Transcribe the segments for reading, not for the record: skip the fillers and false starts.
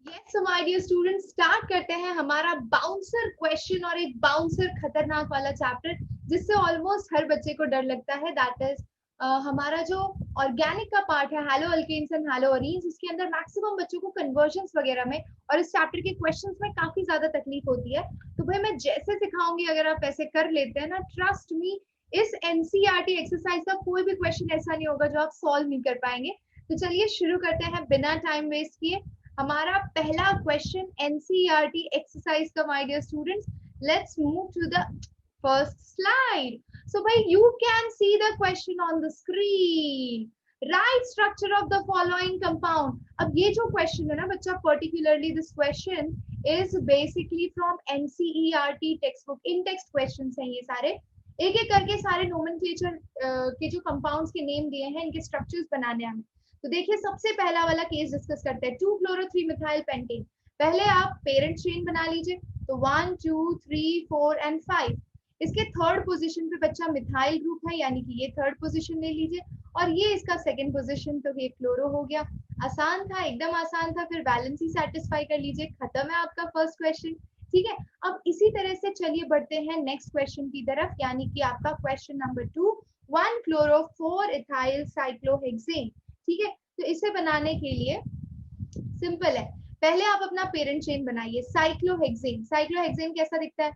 Yes my dear students, start करते हैं हमारा बाउंसर क्वेश्चन और एक बाउंसर खतरनाक वाला चैप्टर जिससे ऑलमोस्ट हर बच्चे को डर लगता है। दैट इज हमारा जो ऑर्गेनिक का पार्ट है, halo alkanes and halo arenes, उसके अंदर मैक्सिमम बच्चों को कन्वर्जन्स वगैरह में और इस चैप्टर के क्वेश्चंस में काफी ज्यादा तकलीफ होती है। तो भाई मैं जैसे सिखाऊंगी, अगर आप ऐसे कर लेते हैं ना, ट्रस्ट मी, इस एनसीईआरटी एक्सरसाइज का कोई भी क्वेश्चन ऐसा नहीं होगा जो आप सॉल्व नहीं कर पाएंगे। तो चलिए शुरू करते हैं बिना टाइम वेस्ट किए। हमारा पहला क्वेश्चन एनसीईआरटी एक्सरसाइज का, my dear students. Let's move to the first slide. So भाई you can see the question on the screen. Write structure of the following compound. अब ये जो क्वेश्चन है ना बच्चा, particularly this question is basically from NCERT text book. In text questions हैं ये सारे, एक एक करके सारे नोमेनक्लेचर के जो कंपाउंड्स के नेम दिए हैं, इनके स्ट्रक्चर्स बनाने हैं। तो देखिए सबसे पहला वाला केस डिस्कस करते हैं, 2-chloro-3-methyl पेंटेन। पहले आप पेरेंट चेन बना लीजिए, तो 1 2 3 4 एंड 5। इसके थर्ड पोजीशन पे बच्चा मिथाइल ग्रुप है, यानी कि ये थर्ड पोजीशन ले लीजिए, और ये इसका सेकंड पोजीशन, तो ये क्लोरो हो गया। आसान था, एकदम आसान था। फिर वैलेंसी सेटिस्फाई कर लीजिए, खत्म है आपका फर्स्ट क्वेश्चन। ठीक है, अब इसी तरह से चलिए बढ़ते हैं नेक्स्ट क्वेश्चन की तरफ, यानी कि आपका क्वेश्चन नंबर 2, 1-chloro-4-ethyl cyclohexane। ठीक है, तो इसे बनाने के लिए सिंपल है, पहले आप अपना पेरेंट चेन बनाइए, साइक्लोहेक्सेन। साइक्लोहेक्सेन कैसा दिखता है,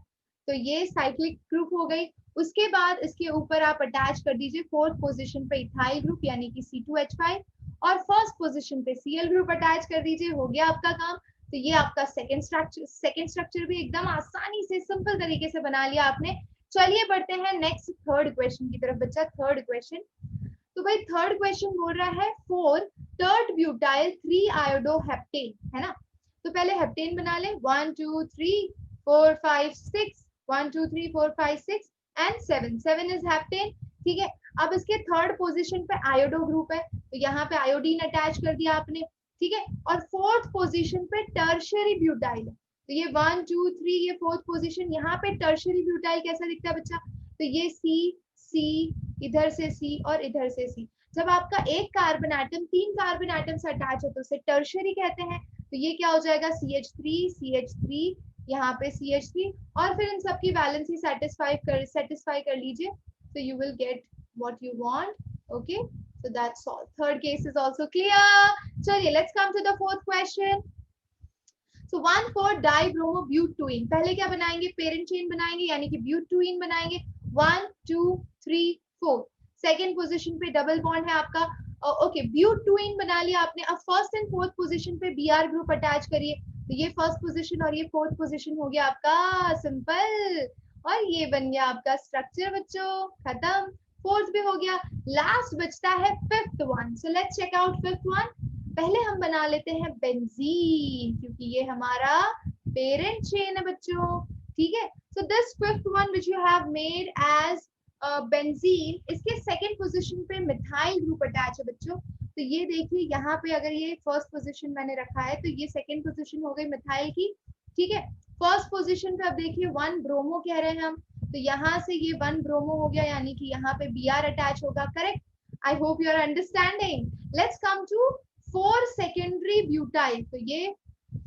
तो ये साइक्लिक ग्रुप हो गई। उसके बाद इसके ऊपर आप अटैच कर दीजिए फोर्थ पोजीशन पे इथाइल ग्रुप, यानी कि C2H5, और फर्स्ट पोजीशन पे Cl ग्रुप अटैच कर दीजिए, हो गया आपका काम। तो ये आपका सेकंड स्ट्रक्चर भी एकदम आसानी से सिंपल तरीके से बना लिया आपने। चलिए बढ़ते हैं नेक्स्ट थर्ड क्वेश्चन की तरफ बच्चा। थर्ड क्वेश्चन, तो भाई थर्ड क्वेश्चन बोल रहा है 4-tert-butyl-3-iodoheptane, है ना। तो पहले हेप्टेन बना ले, 1 2 3 4 5 6, 1 2 3 4 5 6 एंड 7, 7 इज हेप्टेन। ठीक है, अब इसके थर्ड पोजीशन पे आयोडो ग्रुप है, तो यहाँ पे आयोडीन अटैच कर दिया आपने। ठीक है, और फोर्थ पोजीशन पे टर्शियरी ब्यूटाइल है, तो ये 1 2 3, ये फोर्थ पोजीशन। यहाँ पे टर्शियरी ब्यूटाइल कैसा दिखता है बच्चा, तो ये सी सी, इधर से सी और इधर से सी। जब आपका एक कार्बन एटम 3 कार्बन एटम से अटैच हो तो उसे टर्शियरी कहते हैं। तो ये क्या हो जाएगा, CH3, यहाँ पे CH3, और फिर इन सबकी वैलेंसी सेटिस्फाई कर लीजिए, तो you will get what you want. Okay, so that's all. Third case is also clear. चलिए let's come to the fourth question. So 1,4-dibromobutuene, पहले क्या बनाएंगे, पेरेंट चेन बनाएंगे, यानी कि ब्यूटुइन बनाएंगे, 1 2 3 4। सेकेंड पोजीशन पे डबल बॉन्ड है आपका। ओके, ब्यूटुइन बना लिया आपने। अब फर्स्ट एंड फोर्थ पोजीशन पे Br ग्रुप अटैच करिए, तो ये फर्स्ट पोजीशन और ये फोर्थ पोजीशन हो गया आपका, सिंपल। और ये बन गया आपका स्ट्रक्चर बच्चों, खत्म। फोर्थ भी हो गया, लास्ट बचता है fifth one. So let's check out fifth one. पहले हम बना लेते हैं बेंजीन, क्योंकि ये हमारा पेरेंट चेन है बच्चों। ठीक है, so this fifth one which you have made as benzene, इसके सेकंड पोजीशन पे मिथाइल ग्रुप अटैच है बच्चों। तो ये देखिए यहाँ पे अगर ये फर्स्ट पोजीशन मैंने रखा है, तो ये सेकंड पोजीशन हो गई मिथाइल की। ठीक है, फर्स्ट पोजीशन पे अब देखिए 1 ब्रोमो कह रहे हैं हम, तो यहाँ से ये 1 ब्रोमो हो गया, यानी कि यहाँ पे Br अटैच होगा, correct. I hope you are understanding. Let's come to 4 secondary butyl, तो ये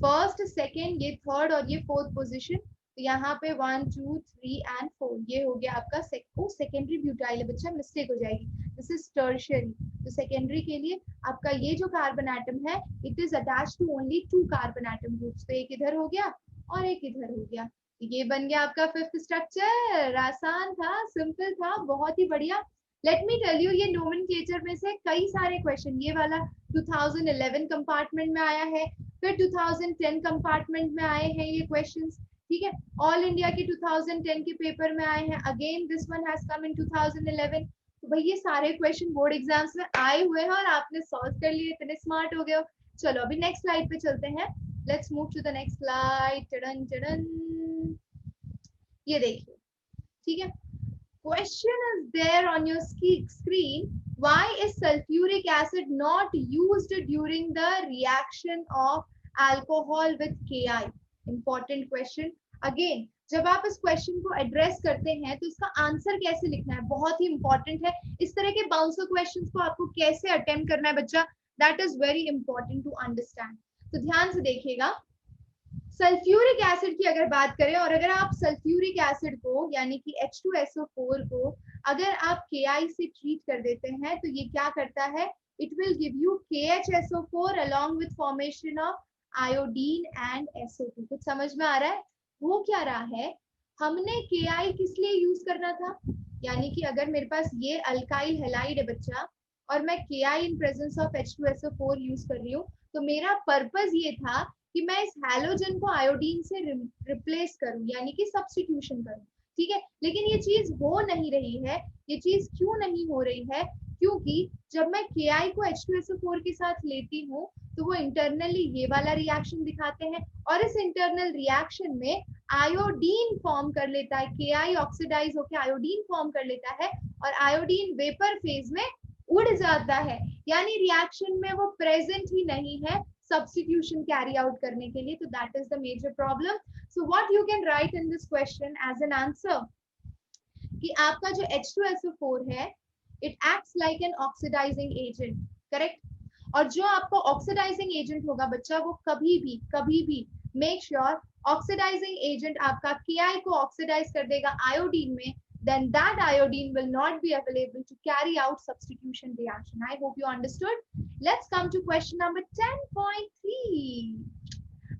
फर्स्ट सेकेंड, ये थर्ड और ये फोर्थ पोजीशन। तो यहाँ पे 1 2 3 एंड 4, ये हो गया आपका सेकेंडरी ब्यूटाइल है बच्चा, मिस्टेक हो जाएगी, दिस इज टर्शियरी। तो सेकेंडरी के लिए आपका ये जो कार्बन एटम है, it is attach to only 2 carbon atom groups, तो एक इधर हो गया और एक इधर हो गया। ये बन गया आपका फिफ्थ स्ट्रक्चर। आसान था, सिंपल था, बहुत ही बढ़िया। लेट मी टेल यू, ये नोमेनक्लेचर में से कई सारे क्वेश्चन, ये वाला 2011 कंपार्टमेंट में आया है, फिर 2010 कंपार्टमेंट में आए हैं ये क्वेश्चंस। ठीक है, ऑल इंडिया के 2010 के पेपर में आए हैं, again this one has come in 2011। तो भाई ये सारे क्वेश्चन बोर्ड एग्जाम्स में आए हुए हैं और आपने सॉल्व कर लिए, इतने स्मार्ट हो गए हो। चलो अभी नेक्स्ट स्लाइड पे चलते हैं। Let's move to the next slide. टडन टडन, ये देखिए। ठीक है, question is there on your screen. Why is sulfuric acid not used during the reaction of alcohol with Ki? Important question. Again, जब आप इस क्वेश्चन को एड्रेस करते हैं तो इसका आंसर कैसे लिखना है, बहुत ही इंपॉर्टेंट है। इस तरह के बाउंसर क्वेश्चंस को आपको कैसे अटेम्प्ट करना है बच्चा, that is very important to understand. तो ध्यान से देखिएगा, सल्फ्यूरिक एसिड की अगर बात करें, और अगर आप सल्फ्यूरिक एसिड को यानी कि H2SO4 को अगर आप Ki से ट्रीट कर देते हैं तो ये क्या करता है, it will give you KHSO4 along with formation of iodine and SO2। कुछ समझ में आ रहा है? वो क्या रहा है, हमने Ki किस लिए यूज करना था, यानी कि अगर मेरे पास ये अल्काइल हैलाइड है बच्चा और मैं Ki in presence of H2SO4 use कर रही हूँ, तो मेरा पर्पस ये था कि मैं इस हैलोजन को आयोडीन से रिप्लेस करूं, यानी कि सब्स्टिट्यूशन करूं, ठीक है। लेकिन ये चीज हो नहीं रही है। ये चीज क्यों नहीं हो रही है, क्योंकि जब मैं Ki को H2SO4 के साथ लेती हूँ तो वो इंटरनली ये वाला रिएक्शन दिखाते हैं, और इस इंटरनल रिएक्शन में आयोडीन फॉर्म कर लेता है, Ki ऑक्सीडाइज होकर आयोडीन फॉर्म कर लेता है, और आयोडीन वेपर फेज में उड़ जाता है, यानी रिएक्शन में वो प्रेजेंट ही नहीं है substitution carry out करने के लिए। तो that is the major problem. So what you can write in this question as an answer कि आपका जो H2SO4 है it acts like an oxidizing agent, correct? और जो आपको oxidizing agent होगा बच्चा, वो कभी भी make sure oxidizing agent आपका Ki को oxidize कर देगा iodine में, then that iodine will not be available to carry out substitution reaction. I hope you understood. Let's come to question number 10.3.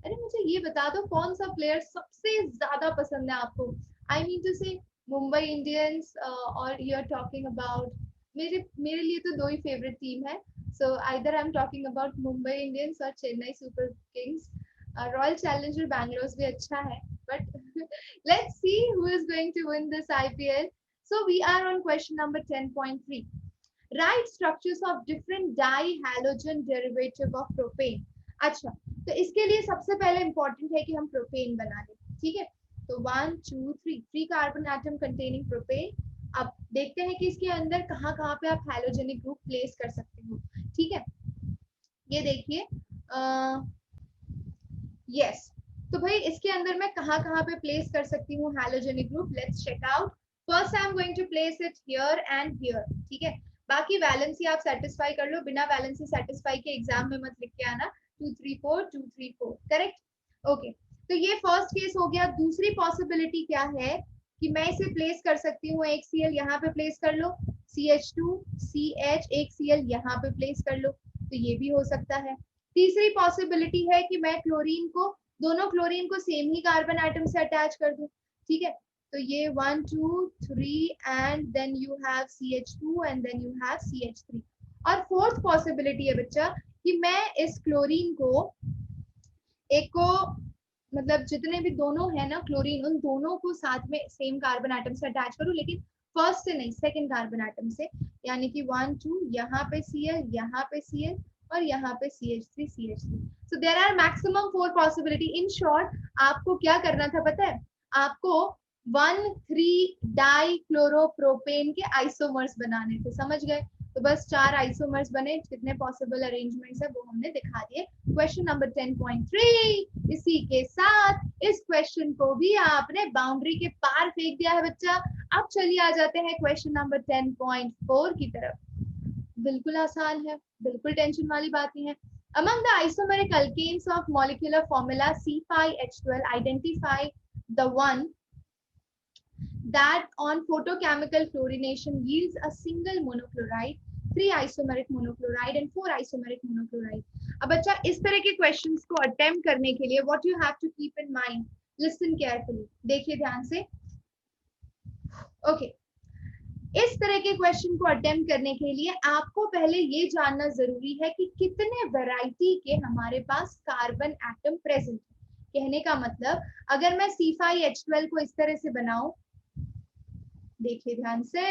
अरे मुझे ये बता दो कौन सा प्लेयर सबसे ज्यादा पसंद है आपको, आई mean to say Mumbai Indians, और यू आर टॉकिंग अबाउट, मेरे लिए तो दो ही फेवरेट टीम है, so either I am talking about Mumbai Indians और Chennai super kings. Royal challenger Bangalore भी अच्छा है, but let's see who is going to win this IPL. So we are on question number 10.3. Write structures of different dihalogen derivative of propane. अच्छा, तो इसके लिए सबसे पहले इंपॉर्टेंट है कि हम प्रोपेन बना लें, ठीक है। तो 1 2 3 कार्बन एटम कंटेनिंग प्रोपेन। अब देखते हैं कि इसके अंदर कहाँ कहाँ पे आप हैलोजेनिक ग्रुप प्लेस कर सकते हो, ठीक है। ये देखिए, यस, तो भाई इसके अंदर मैं कहाँ कहाँ पे प्लेस कर सकती हूँ halogenic group, let's check out. First I am going to place it here and here, ठीक है। बाकी वैलेंसी आप सेटिस्फाई कर लो, बिना वैलेंसी सेटिस्फाई के एग्जाम में मत लिख के आना 2 3 4 2 3 4, करेक्ट, ओके। तो ये फर्स्ट केस हो गया। दूसरी पॉसिबिलिटी क्या है कि मैं इसे प्लेस कर सकती हूँ, एक Cl यहाँ पे प्लेस कर लो, CH2 CH, एक Cl यहाँ पे प्लेस कर लो, तो ये भी हो सकता है। तीसरी पॉसिबिलिटी है कि मैं क्लोरीन को, दोनों क्लोरीन को सेम ही कार्बन आइटम से अटैच कर दूं, ठीक है। तो ये 1 2 3 and then you have CH2 and then you have CH3। और फोर्थ पॉसिबिलिटी है बच्चा कि मैं इस क्लोरीन को, एक को मतलब जितने भी दोनों है ना क्लोरीन, उन दोनों को साथ में सेम कार्बन आइटम से अटैच करूं, लेकिन फर्स्ट से नहीं, सेकंड कार्बन आइटम से, यानी कि 1 2 यहाँ पे Cl, यहाँ पे Cl और यहाँ पे CH3 CH3। So there are maximum 4 possibility. In short, आपको क्या करना था पता है, आपको 1,3 डाइक्लोरोप्रोपेन के आइसोमर्स बनाने थे, समझ गए। तो बस 4 आइसोमर्स बने, कितने पॉसिबल अरेंजमेंट्स है वो हमने दिखा दिए। Question number 10.3। इसी के साथ इस क्वेश्चन को भी आपने बाउंड्री के पार फेंक दिया है बच्चा। अब चलिए आ जाते हैं क्वेश्चन नंबर 10.4 की तरफ। बिल्कुल आसान है, बिल्कुल टेंशन वाली बात नहीं है। Among the isomeric alkanes of molecular formula C5H12, identify the one that on photochemical chlorination yields a single monochloride, 3 isomeric monochloride and 4 isomeric monochloride. अब बच्चा इस तरह के क्वेश्चंस को अटेम्प्ट करने के लिए what you have to keep in mind, listen carefully, देखिए ध्यान से, ओके। इस तरह के क्वेश्चन को अटेम्प्ट करने के लिए आपको पहले ये जानना जरूरी है कि कितने वैरायटी के हमारे पास कार्बन एटम प्रेजेंट है। कहने का मतलब, अगर मैं C5H12 को इस तरह से बनाऊं, देखिए ध्यान से,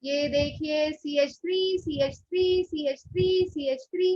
ये देखिए CH3 CH3 CH3 CH3,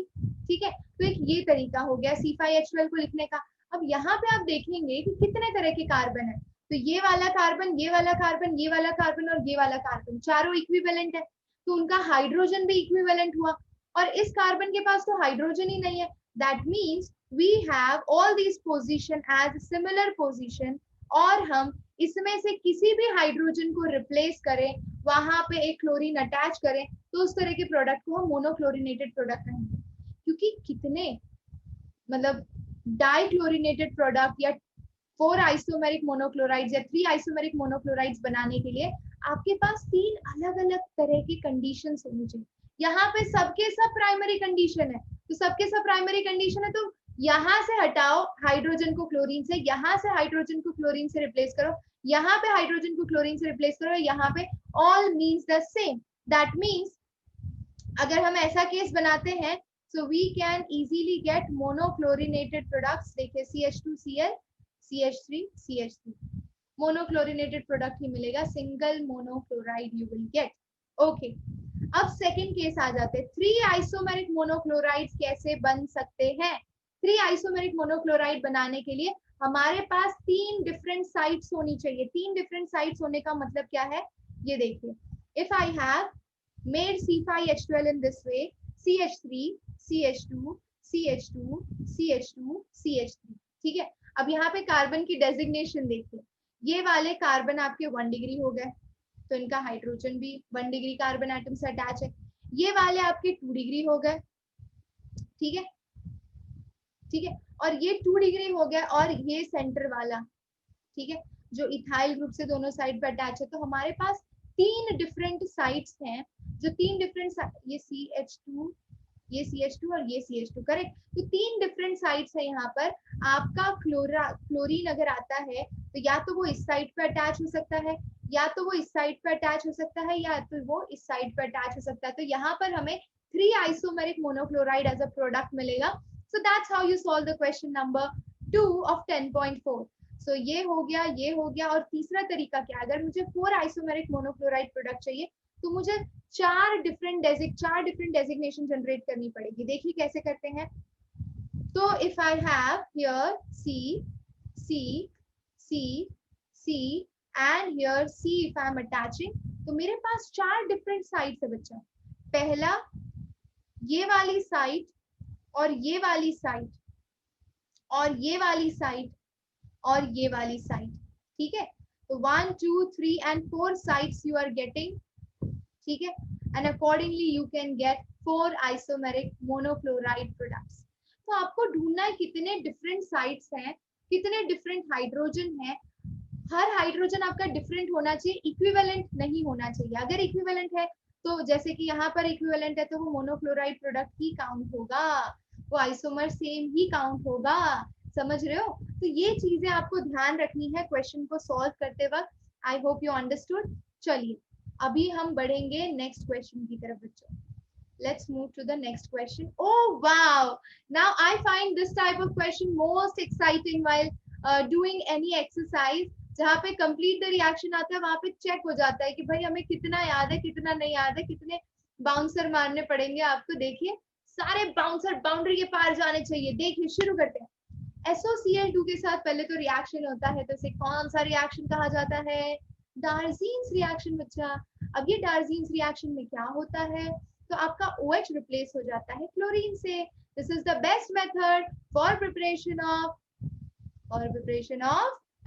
ठीक है। तो एक ये तरीका हो गया C5H12 को लिखने का। अब यहाँ पे आप देखेंगे कि कितने तरह के कार्बन है, तो ये वाला कार्बन, ये वाला कार्बन, ये वाला कार्बन और ये वाला कार्बन, चारों इक्विवेलेंट है, तो उनका हाइड्रोजन भी इक्विवेलेंट हुआ। और इस कार्बन के पास तो हाइड्रोजन ही नहीं है, that means we have all these position as similar position, और हम इसमें से किसी भी हाइड्रोजन को रिप्लेस करें, वहां पे एक क्लोरीन अटैच करें, तो उस तरह के प्रोडक्ट को हम मोनोक्लोरिनेटेड प्रोडक्ट कहेंगे। क्योंकि कितने मतलब डाइक्लोरिनेटेड प्रोडक्ट या 4 आइसोमेरिक मोनोक्लोराइड्स या 3 आइसोमेरिक मोनोक्लोराइड्स बनाने के लिए आपके पास 3 अलग अलग तरह की कंडीशंस होनी चाहिए। यहाँ पे सबके सब प्राइमरी कंडीशन है, तो सबके सब प्राइमरी कंडीशन है, तो यहाँ से हटाओ हाइड्रोजन को क्लोरीन से, यहाँ से हाइड्रोजन को क्लोरीन से रिप्लेस करो, यहाँ पे हाइड्रोजन को क्लोरीन से रिप्लेस करो, यहाँ पे all means the same. That means अगर हम ऐसा केस बनाते हैं, so we can easily get monochlorinated products, देखिए CH2Cl CH3 CH3 monochlorinated product ही मिलेगा, single monochloride you will gate. Okay, अब सेकंड केस आ जाते हैं, 3 आइसोमेरिक मोनोक्लोराइड्स कैसे बन सकते हैं। 3 आइसोमेरिक मोनोक्लोराइड बनाने के लिए हमारे पास 3 डिफरेंट साइट्स होनी चाहिए। 3 डिफरेंट साइट्स होने का मतलब क्या है, ये देखिए, if I have made C5H12 in this way, CH3 CH2 CH2 CH2 CH3, ठीक है। अब यहाँ पे कार्बन की डेजिग्नेशन देखिए, ये वाले कार्बन आपके 1 डिग्री हो गए, तो इनका हाइड्रोजन भी 1 डिग्री कार्बन एटम से अटैच है। ये वाले आपके 2 डिग्री हो गए, ठीक है, ठीक है, और ये 2 डिग्री हो गया, और ये सेंटर वाला, ठीक है, जो इथाइल ग्रुप से दोनों साइड पे अटैच है। तो हमारे पास 3 डिफरेंट साइट्स हैं, जो 3 डिफरेंट, ये CH2 ये CH2 और ये CH2, करेक्ट। तो 3 डिफरेंट साइट्स है यहाँ पर। आपका क्लोरीन अगर आता है तो या तो वो इस साइड पे अटैच हो सकता है, या तो वो इस साइड पे अटैच हो सकता है, या तो वो इस साइड पे अटैच हो सकता है। तो यहाँ पर हमें 3 isomeric monochloride as a product मिलेगा। So that's how you solve the question number 2 of 10.4। So ये हो गया, ये हो गया। और तीसरा तरीका क्या, अगर मुझे 4 आइसोमेरिक मोनोक्लोराइड प्रोडक्ट चाहिए तो मुझे 4 डिफरेंट डेजिग्नेशन जनरेट करनी पड़ेगी। देखिए कैसे करते हैं। तो if I have here C C C C and here C, if I am attaching, तो मेरे पास 4 डिफरेंट साइट्स है बच्चा। पहला ये वाली साइट, और ये वाली साइट, और ये वाली साइट, और ये वाली साइट, ठीक है। तो 1 2 3 and 4 sites you are getting, ठीक है, and accordingly you can get 4 isomeric monochloride products. तो आपको ढूंढना है कितने डिफरेंट साइट्स हैं, कितने डिफरेंट हाइड्रोजन हैं। हर हाइड्रोजन आपका डिफरेंट होना चाहिए, इक्विवेलेंट नहीं होना चाहिए। अगर इक्विवेलेंट है तो जैसे कि यहाँ पर इक्विवेलेंट है, तो वो मोनोक्लोराइड प्रोडक्ट ही काउंट होगा, वो आइसोमर सेम ही काउंट होगा। समझ रहे हो। तो ये चीजें आपको ध्यान रखनी है क्वेश्चन को सॉल्व करते वक्त। आई होप यू अंडरस्टूड। चलिए अभी हम बढ़ेंगे नेक्स्ट क्वेश्चन की तरफ बच्चों। Let's move to the next question. Oh wow! Now I find this type of question most exciting while doing any exercise. जहाँ पे complete the reaction आता है, वहाँ पे चेक हो जाता है कि भाई हमें कितना याद है, कितना नहीं याद है, कितने बाउंसर मारने पड़ेंगे आपको। देखिए सारे बाउंसर बाउंड्री के पार जाने चाहिए। देखिए शुरू करते हैं। SOCl2 के साथ पहले तो रिएक्शन होता है, तो इसे कौन सा रिएक्शन कहा जाता है, डार्जीन्स रिएक्शन बच्चा। अब ये डार्जीन्स रिएक्शन में क्या होता है, तो आपका OH रिप्लेस हो जाता है क्लोरीन से। This is the best method for preparation of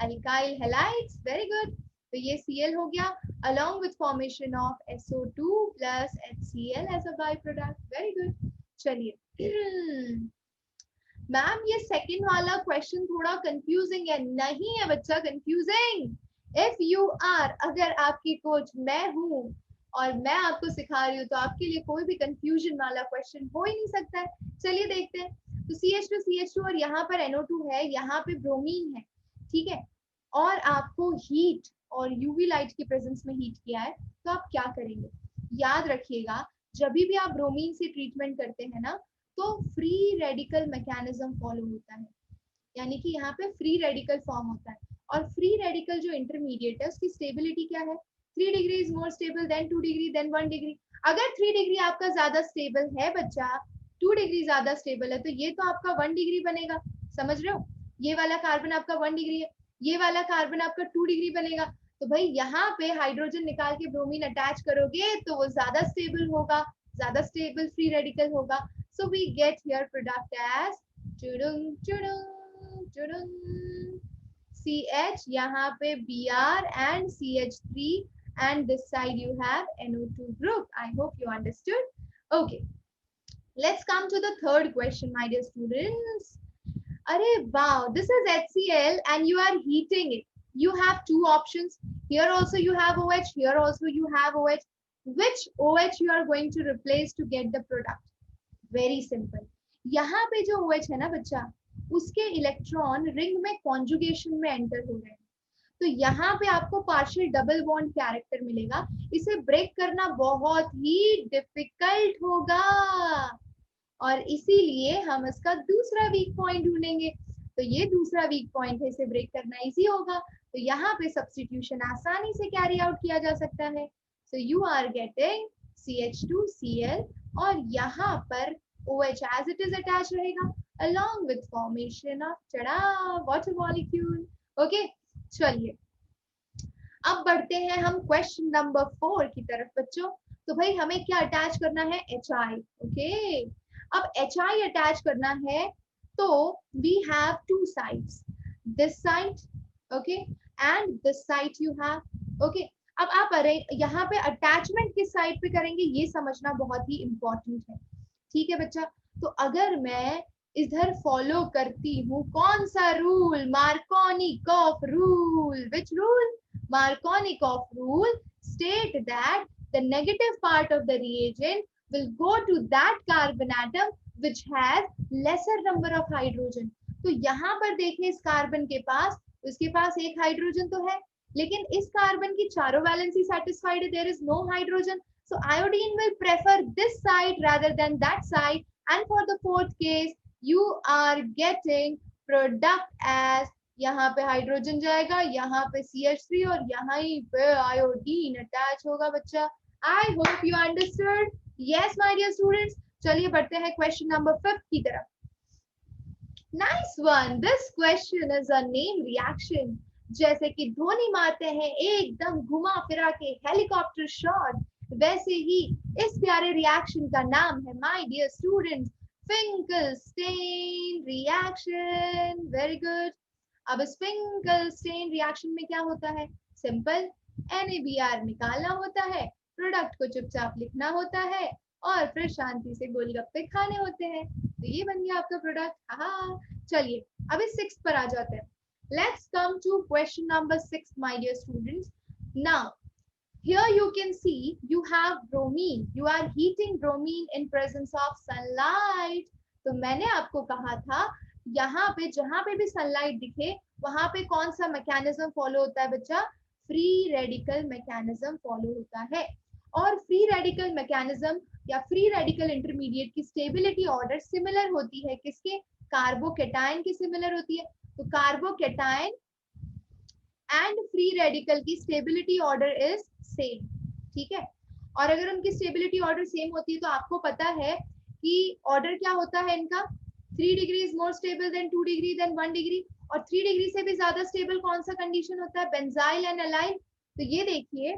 alkyl halides. Very good. तो ये Cl हो गया along with formation of SO2 plus HCl as a byproduct. Very good. चलिए मैम ये सेकंड वाला क्वेश्चन थोड़ा कंफ्यूजिंग है। नहीं है बच्चा कंफ्यूजिंग। इफ यू आर, अगर आपकी कोच मैं हूँ और मैं आपको सिखा रही हूँ, तो आपके लिए कोई भी कंफ्यूजन वाला क्वेश्चन हो ही नहीं सकता है। चलिए देखते हैं। तो CH2 और यहाँ पर NO2 है, यहाँ पे ब्रोमीन है, ठीक है, और आपको हीट और यूवी लाइट की प्रेजेंस में हीट किया है, तो आप क्या करेंगे। याद रखिएगा जब भी आप ब्रोमीन से ट्रीटमेंट करते हैं ना, तो फ्री रेडिकल मैकेनिज्म फॉलो होता है, यानी कि यहाँ पे फ्री रेडिकल फॉर्म होता है। और फ्री रेडिकल जो इंटरमीडिएट है उसकी स्टेबिलिटी क्या है, 3 degree is more stable than 2 degree than 1 degree. अगर 3 डिग्री आपका ज्यादा स्टेबल है बच्चा, 2 डिग्री ज्यादा स्टेबल है, तो ये तो आपका 1 डिग्री बनेगा। समझ रहे हो, ये वाला कार्बन आपका 1 डिग्री है, ये वाला कार्बन आपका 2 डिग्री बनेगा। तो भाई यहाँ पे हाइड्रोजन निकाल के ब्रोमीन अटैच करोगे तो वो ज्यादा स्टेबल होगा, ज्यादा स्टेबल फ्री रेडिकल होगा। So we get here product as CH, यहाँ पे Br and CH3, and this side you have NO2 group. I hope you understood. Okay. Let's come to the third question, my dear students. Arey wow, this is HCl and you are heating it. You have two options. Here also you have OH, here also you have OH. Which OH you are going to replace to get the product? Very simple. यहाँ पे जो OH है ना बच्चा, उसके electron ring में conjugation में enter हो रहे हैं, तो यहाँ पे आपको पार्शियल डबल बॉन्ड कैरेक्टर मिलेगा. इसे ब्रेक करना बहुत ही डिफिकल्ट होगा और इसीलिए हम इसका दूसरा वीक पॉइंट ढूंढेंगे. तो ये दूसरा वीक पॉइंट है, इसे ब्रेक करना इजी होगा. तो यहाँ पे सब्स्टिट्यूशन आसानी से कैरी आउट किया जा सकता है. So you are getting CH2Cl और यहाँ पर OH as it is attached रहेगा along with formation of tada water molecule. Okay, चलिए अब बढ़ते हैं हम क्वेश्चन नंबर 4 की तरफ बच्चों. तो भाई हमें क्या अटैच करना है? HI. ओके, अब HI अटैच करना है तो we have two sides, this side okay and this side you have. okay, अब आप यहाँ पे अटैचमेंट किस साइड पे करेंगे ये समझना बहुत ही इंपॉर्टेंट है. ठीक है बच्चा, तो अगर मैं इधर फॉलो करती हूँ कौन सा rule? Markovnikov rule. Which rule? Markovnikov rule state that the negative part of the reagent will go to that carbon atom which has lesser number of hydrogen. तो यहाँ पर देखिए इस कार्बन के पास, उसके पास एक हाइड्रोजन तो है, लेकिन इस कार्बन की चारों वैलेंसी satisfied है, there is no hydrogen. So iodine will prefer this side rather than that side. And for the fourth case, you are getting product as यहाँ पे हाइड्रोजन जाएगा, यहाँ पे CH3 और यहाँ ही पे आयोडीन अटैच होगा बच्चा. I hope you understood. Yes my dear students, चलिए बढ़ते हैं क्वेश्चन नंबर 5 की तरफ. Nice one. This question is a name reaction. जैसे कि ध्वनि मारते हैं एकदम घुमा फिरा के हेलीकॉप्टर शॉट, वैसे ही इस प्यारे रिएक्शन का नाम है my dear students Finkelstein reaction. Very good. अब इस फिंकलस्टेन रिएक्शन में क्या होता है? सिंपल, NaBr निकालना होता है, प्रोडक्ट को चुपचाप लिखना होता है और फिर शांति से गोलगप्पे खाने होते हैं. तो ये बन गया आपका प्रोडक्ट. हाँ, चलिए अब इस 6 पर आ जाते हैं. Let's come to question number 6 my dear students. Now here you can see you have bromine. You are heating bromine in presence of sunlight. तो मैंने आपको कहा था यहाँ पे जहां पे भी सनलाइट दिखे वहां पे कौन सा मैकेनिज्म फॉलो होता है बच्चा? फ्री रेडिकल मैकेनिज्म फॉलो होता है. और फ्री रेडिकल मैकेनिज्म या फ्री रेडिकल इंटरमीडिएट की स्टेबिलिटी ऑर्डर सिमिलर होती है किसके? कार्बोकेटाइन की सिमिलर होती है. तो कार्बोकेटाइन एंड फ्री रेडिकल की स्टेबिलिटी ऑर्डर इज सेम. ठीक है, और अगर उनकी स्टेबिलिटी ऑर्डर सेम होती है तो आपको पता है कि ऑर्डर क्या होता है इनका? 3 degree is more stable than 2 degree than 1 degree. और 3 डिग्री से भी ज्यादा स्टेबल कौन सा कंडीशन होता है? Benzyl and allyl. तो ये देखिए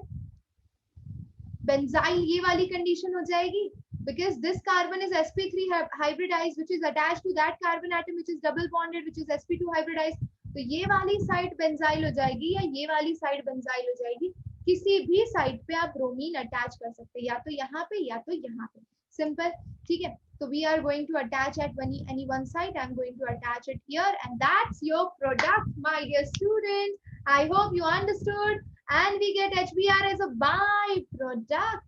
बेंजाइल ये वाली कंडीशन हो जाएगी because this carbon is sp3 hybridized which is attached to that carbon atom which is double bonded which is sp2 hybridized. तो ये वाली साइड बेंजाइल हो जाएगी या ये वाली साइड बेंजाइल हो जाएगी. किसी भी साइड पे आप ब्रोमीन अटैच कर सकते हैं, या तो यहाँ पे या तो यहाँ पे. सिंपल. ठीक है, so we are going to attach at any one side. I'm going to attach it here and that's your product my dear students. I hope you understood and we get HBr as a byproduct.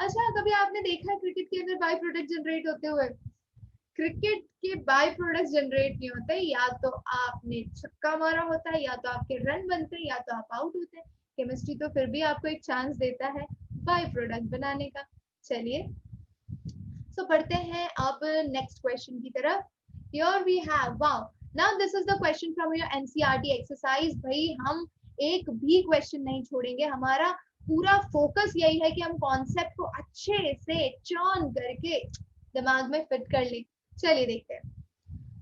अच्छा, कभी आपने देखा है cricket के अंदर by product generate होते हुए? Cricket के बाय प्रोडक्ट जनरेट नहीं होते, या तो आपने छक्का मारा होता है या तो आपके रन बनते हैं या तो आप आउट होते हैं. केमिस्ट्री तो फिर भी आपको एक चांस देता है बाय प्रोडक्ट बनाने का. चलिए सो बढ़ते हैं अब नेक्स्ट क्वेश्चन की तरफ. Here we have wow. Now this is the question from your NCERT exercise. भाई हम एक भी क्वेश्चन नहीं छोड़ेंगे, हमारा पूरा फोकस यही है कि हम कॉन्सेप्ट को अच्छे से चर्न करके दिमाग में फिट कर लें. चलिए देखते हैं.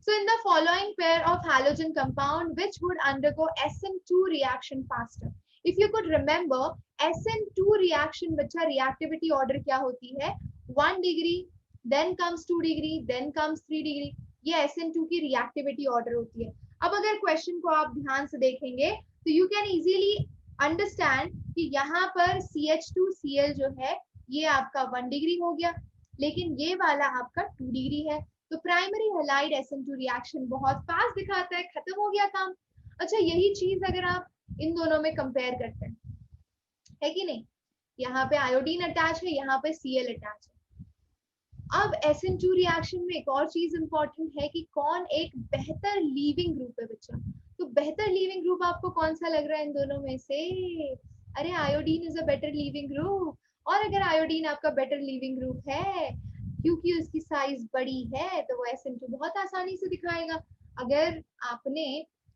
So in the following pair of halogen compound which would undergo SN2 reaction faster? If you could remember SN2 reaction बच्चा reactivity order क्या होती है? 1 degree, then comes 2 degree, then comes 3 degree. ये SN2 की reactivity order होती है. अब अगर क्वेश्चन को आप ध्यान से देखेंगे तो you can easily understand कि यहाँ पर CH2Cl जो है ये आपका 1 डिग्री हो गया. लेकिन ये वाला आपका 2 डिग्री है। तो प्राइमरी हैलाइड SN2 रिएक्शन बहुत फास्ट दिखाता है, खत्म हो गया काम। अच्छा, यही चीज अगर आप इन दोनों में कंपेयर करते हैं, है कि नहीं, यहाँ पे आयोडीन अटैच है, यहाँ पे Cl अटैच है। अब SN2 रिएक्शन में एक और चीज इंपॉर्टेंट है कि कौन एक बेहतर लीविंग ग्रुप है बच्चा। तो बेहतर लीविंग ग्रुप आपको कौन सा लग रहा है इन दोनों में से? अरे iodine is a better leaving group. और अगर आयोडीन आपका बेटर लीविंग ग्रुप है क्योंकि उसकी साइज बड़ी है तो वो SN2 बहुत आसानी से दिखाएगा। अगर आपने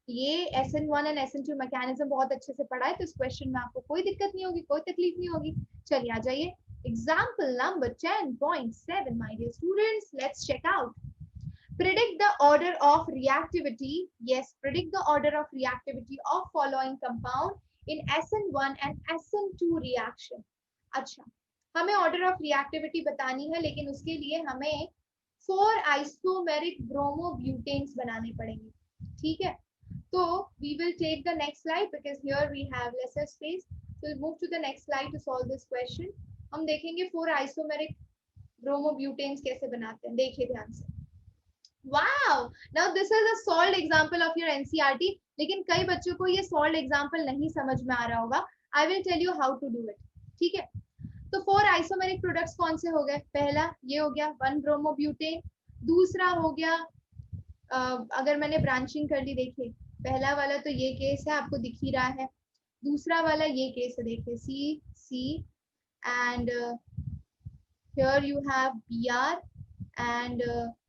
ये SN1 एंड SN2 मैकेनिज्म बहुत अच्छे से पढ़ा है तो इस क्वेश्चन में आपको कोई दिक्कत नहीं होगी, कोई तकलीफ नहीं होगी। चलिए आ जाइए, example number 10.7 my dear students, let's check out. Predict the order of reactivity. Yes, predict the order of reactivity of following compound in SN1 and SN2 reaction. अच्छा, हमें order of reactivity बतानी है, लेकिन उसके लिए हमें 4 isomeric bromobutanes बनाने पड़ेंगे, ठीक है। तो we will take the next slide because here we have lesser space. So we'll move to the next slide to solve this question. हम देखेंगे 4 isomeric bromobutanes कैसे बनाते हैं, देखिए ध्यान से। Wow! Now this is a solved example of your NCERT, लेकिन कई बच्चों को ये solved example नहीं समझ में आ रहा होगा। I will tell you how to do it. ठीक है, तो 4 isomeric products कौन से हो गए? पहला ये हो गया 1 bromobutane, दूसरा हो गया अगर मैंने ब्रांचिंग कर ली, देखिए पहला वाला तो ये केस है, आपको दिख ही रहा है। दूसरा वाला ये केस है, देखिए सी सी and here you have Br and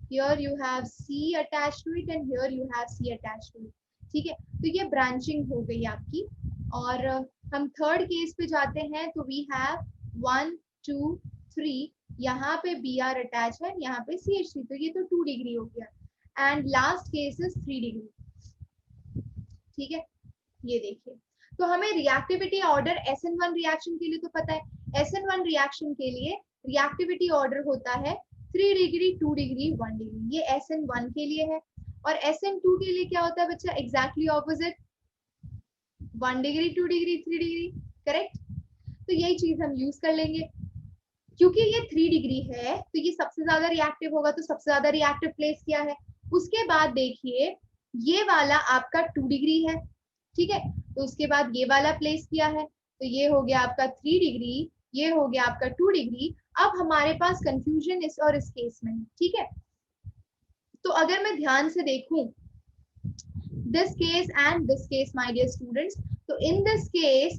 here you have C attached to it and here you have C attached to it. ठीक है, तो ये ब्रांचिंग हो गई आपकी। और हम थर्ड केस पे जाते हैं तो वी हैव 1 2 3, यहाँ पे Br अटैच है, यहाँ पे CH3, तो ये तो 2 डिग्री हो गया। And last case is 3 degree, ठीक है। ये देखिए, तो हमें रिएक्टिविटी ऑर्डर SN1 रिएक्शन के लिए तो पता है, SN1 रिएक्शन के लिए रिएक्टिविटी ऑर्डर होता है 3 डिग्री 2 डिग्री 1 डिग्री, ये SN1 के लिए है। और SN2 के लिए क्या होता है बच्चा? Exactly opposite, 1 degree 2 degree 3 degree, correct. तो यही चीज हम यूज कर लेंगे। क्योंकि ये 3 डिग्री है तो ये सबसे ज्यादा रिएक्टिव होगा, तो सबसे ज्यादा रिएक्टिव प्लेस किया है। उसके बाद देखिए ये वाला आपका 2 डिग्री है, ठीक है, तो उसके बाद ये वाला प्लेस किया है, तो ये हो गया आपका 3 डिग्री, ये हो गया आपका 2 डिग्री। अब हमारे पास कंफ्यूजन इस और इस केस में है, ठीक है। तो अगर मैं ध्यान से देखूं this case and this case my dear students, so in this case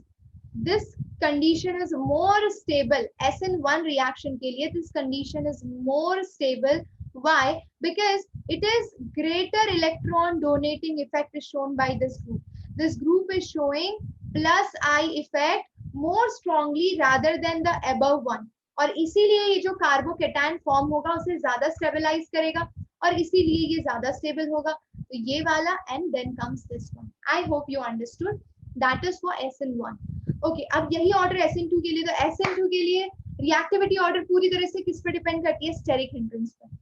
this condition is more stable, SN1 reaction के लिए this condition is more stable. Why? Because it is greater electron donating effect is shown by this group. This group is showing plus I effect more strongly rather than the above one, और इसीलिए ये जो carbocation form होगा उसे ज्यादा stabilise करेगा और इसीलिए ये ज्यादा स्टेबल होगा। तो ये वाला and then comes this one. I hope you understood, that is for SN1। Okay, अब यही ऑर्डर SN2 के लिए, तो SN2 के लिए रिएक्टिविटी ऑर्डर पूरी तरह से किस पे डिपेंड करती है? स्टेरिक हिंड्रेंस पर,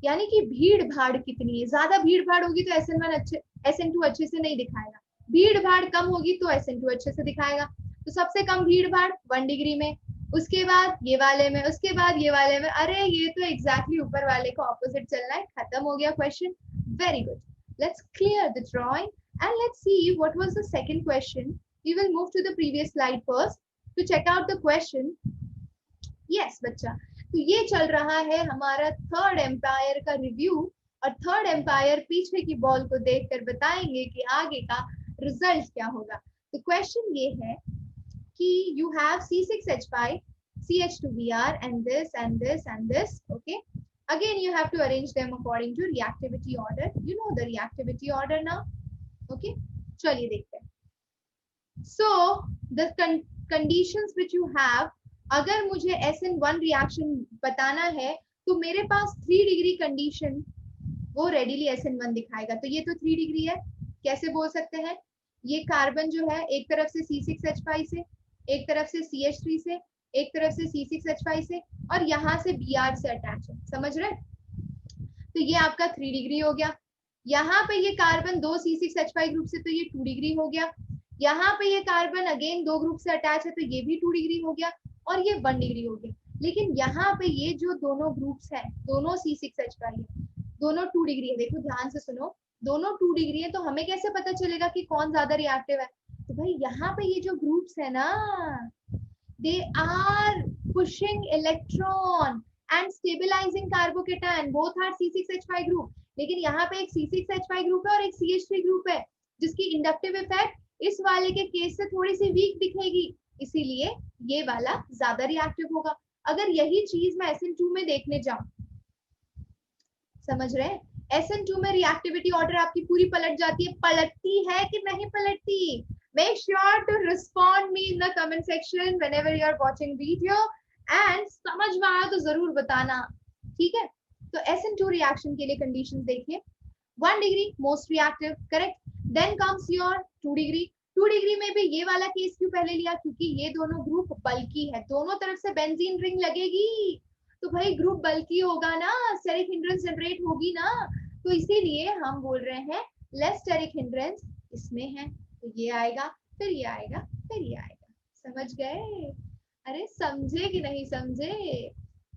यानी कि भीड़ भाड़ कितनी है। ज्यादा भीड़ भाड़ होगी तो SN2 अच्छे से नहीं दिखाएगा, भीड़ भाड़ कम होगी तो SN2 अच्छे से दिखाएगा। तो सबसे कम भीड़ भाड़ 1 डिग्री में, उसके बाद ये वाले में, उसके बाद ये वाले में। अरे ये तो एग्जैक्टली ऊपर वाले को ऑपोजिट चलना है, खत्म हो गया question. Very good, let's clear the drawing and let's see what was the second question. We will move to the previous slide first to check out the question. Yes बच्चा, तो ये चल रहा है हमारा थर्ड एम्पायर का review, और third umpire पीछे की बॉल को देखकर बताएंगे कि आगे का रिजल्ट क्या होगा। तो क्वेश्चन ये है कि you have C6H5 CH2Br and this and this and this, okay. Again you have to arrange them according to reactivity order. You know the reactivity order now, okay. चलिए देखते हैं। So the conditions which you have, अगर मुझे SN1 reaction बताना है तो मेरे पास 3 degree condition वो रेडीली SN1 दिखाएगा। तो ये तो 3 डिग्री है, कैसे बोल सकते हैं? ये कार्बन जो है एक तरफ से C6H5 से, एक तरफ से CH3 से, एक तरफ से C6H5 से, और यहाँ से Br से अटैच है, समझ रहे? तो ये आपका 3 डिग्री हो गया। यहाँ पे ये कार्बन 2 C6H5 ग्रुप से, तो ये 2 डिग्री हो गया। यहाँ पे ये कार्बन अगेन 2 ग्रुप से अटैच है, तो ये भी 2 डिग्री हो गया, और ये 1 डिग्री हो गया। लेकिन यहाँ पे ये जो दोनों ग्रुप्स हैं, दोनों C6H5 है, दोनों 2 डिग्री है। देखो ध्यान से सुनो, दोनों 2 डिग्री है, तो हमें कैसे पता चलेगा कि कौन ज्यादा रिएक्टिव है? तो भाई यहाँ पे ये जो ग्रुप्स है ना, they are pushing electron and stabilising carbocation, both are C6H5 group. लेकिन यहाँ पे एक C6H5 ग्रुप है और एक CH3 ग्रुप है, जिसकी इंडक्टिव इफेक्ट इस वाले के केस से थोड़ी सी वीक दिखेगी, इसीलिए ये वाला ज्यादा रिएक्टिव होगा। अगर यही चीज मैं SN2 में देखने जाऊं, समझ रहे हैं, SN2 में रिएक्टिविटी ऑर्डर आपकी पूरी पलट जाती है। पलटती है कि नहीं पलटती? Make sure to respond me in the comment section whenever you are watching video, and समझ में आया तो जरूर बताना, ठीक है? तो SN2 रिएक्शन के लिए कंडीशंस देखिए। 1 degree most reactive, correct. Then comes your 2 degree. 2 degree में भी ये वाला केस क्यों पहले लिया? क्योंकि ये दोनों ग्रुप बल्की है, दोनों तरफ से बेंजीन रिंग लगेगी, तो भाई ग्रुप बल्की होगा ना, स्टेरिक हिंड्रेंस जनरेट होगी ना, तो इसीलिए हम बोल रहे हैं लेस स्टेरिक हिंड्रेंस इसमें है, तो ये आएगा, फिर ये आएगा, फिर ये आएगा। समझ गए? अरे समझे कि नहीं समझे?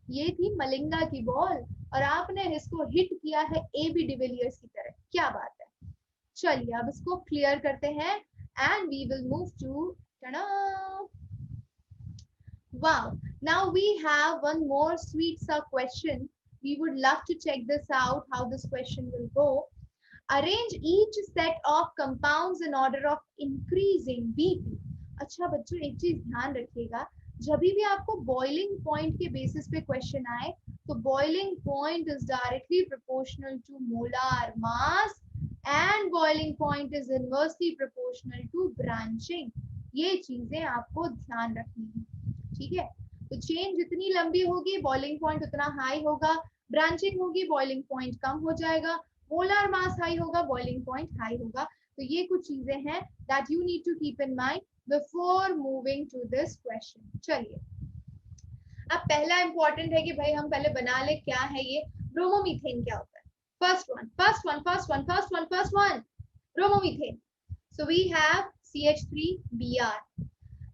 ये थी मलिंगा की बॉल और आपने इसको हिट किया है AB डिविलियर्स की तरह। क्या बात है? चलिए अब इसको क्लियर करते हैं and we will move to wow. Now we have one more sweet question. We would love to check this out, how this question will go. Arrange each set of compounds in order of increasing BP. अच्छा बच्चों एक चीज ध्यान रखिएगा, जब भी आपको boiling point के बेसिस पे क्वेश्चन आए, तो boiling point is directly proportional to molar mass and boiling point is inversely proportional to branching. ये चीजें आपको ध्यान रखनी है, ठीक है? तो चेन जितनी लंबी होगी बॉइलिंग पॉइंट उतना हाई होगा, ब्रांचिंग होगी बॉइलिंग पॉइंट कम हो जाएगा, मोलर मास हाई होगा बॉइलिंग पॉइंट हाई होगा। तो ये कुछ चीजें हैं that you need to keep in mind before moving to this question. चलिए अब पहला इंपॉर्टेंट है कि भाई हम पहले बना ले क्या है ये ब्रोमोमीथेन क्या होता है। First one bromomethane. So we have CH3Br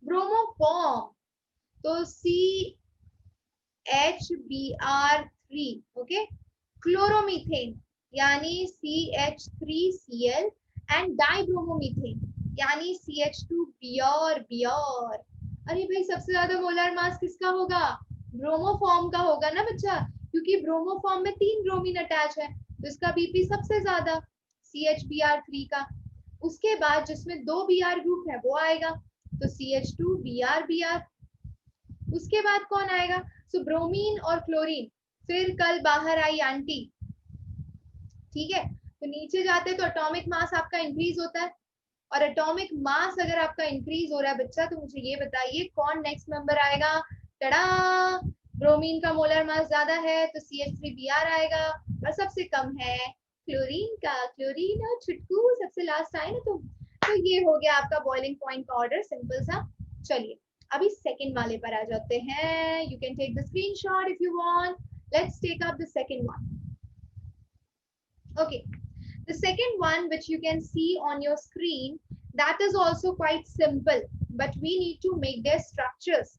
bromoform, तो CHBr3, ओके। क्लोरोमीथेन यानी CH3Cl एंड डाइब्रोमोमीथेन यानी CH2Br। अरे भाई सबसे ज्यादा मोलर मास किसका होगा? ब्रोमोफॉर्म का होगा ना बच्चा, क्योंकि ब्रोमोफॉर्म में 3 ब्रोमीन अटैच है, तो इसका BP सबसे ज्यादा CHBr3 का। उसके बाद जिसमें 2 Br ग्रुप है वो आएगा, तो CH2Br। उसके बाद कौन आएगा? सो ब्रोमीन और क्लोरीन, फिर कल बाहर आई आंटी, ठीक है? तो नीचे जाते तो एटॉमिक मास आपका इंक्रीज होता है, और एटॉमिक मास अगर आपका इंक्रीज हो रहा है बच्चा, तो मुझे ये बताइए कौन नेक्स्ट मेंबर आएगा? टड़ा, ब्रोमीन का मोलर मास ज्यादा है तो CH3Br आएगा, और सबसे कम है क्लोरीन का, क्लोरीन और छुटकू सबसे लास्ट आए ना, तो ये हो गया आपका बॉइलिंग पॉइंट का ऑर्डर, सिंपल सा। चलिए अभी सेकंड वाले पर आ जाते हैं। You can take the screenshot if you want. Let's take up the second one. Okay, the second one which you can see on your screen, that is also quite simple, but we need to make their structures.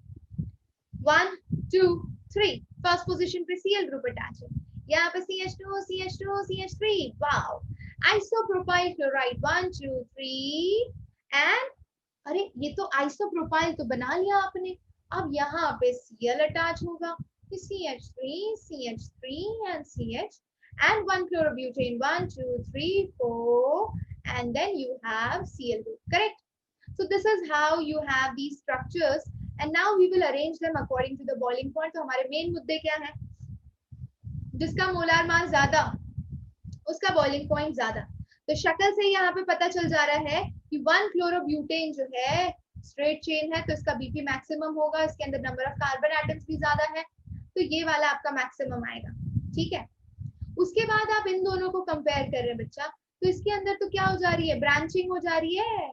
1 2 3, first position पे Cl group attached है, यहाँ पे CH2 CH2 CH3, wow, isopropyl chloride 1 2 3 and अरे ये तो isopropyl तो बना लिया आपने, अब यहाँ पे Cl अटैच होगा, CH3 CH3 and CH and 1 chlorobutane, 1 2 3 4, and then you have Cl group, correct? So this is how you have these structures, and now we will arrange them according to the boiling point. तो हमारे main मुद्दे क्या है? जिसका molar mass ज्यादा उसका boiling point ज्यादा। तो शक्ल से यहाँ पे पता चल जा रहा है कि 1 क्लोरोब्यूटेन जो है स्ट्रेट चेन है, तो इसका BP मैक्सिमम होगा, इसके अंदर नंबर ऑफ कार्बन एटम्स भी ज्यादा है, तो ये वाला आपका मैक्सिमम आएगा, ठीक है? उसके बाद आप इन दोनों को कंपेयर कर रहे हैं बच्चा, तो इसके अंदर तो क्या हो जा रही है? ब्रांचिंग हो जा रही है।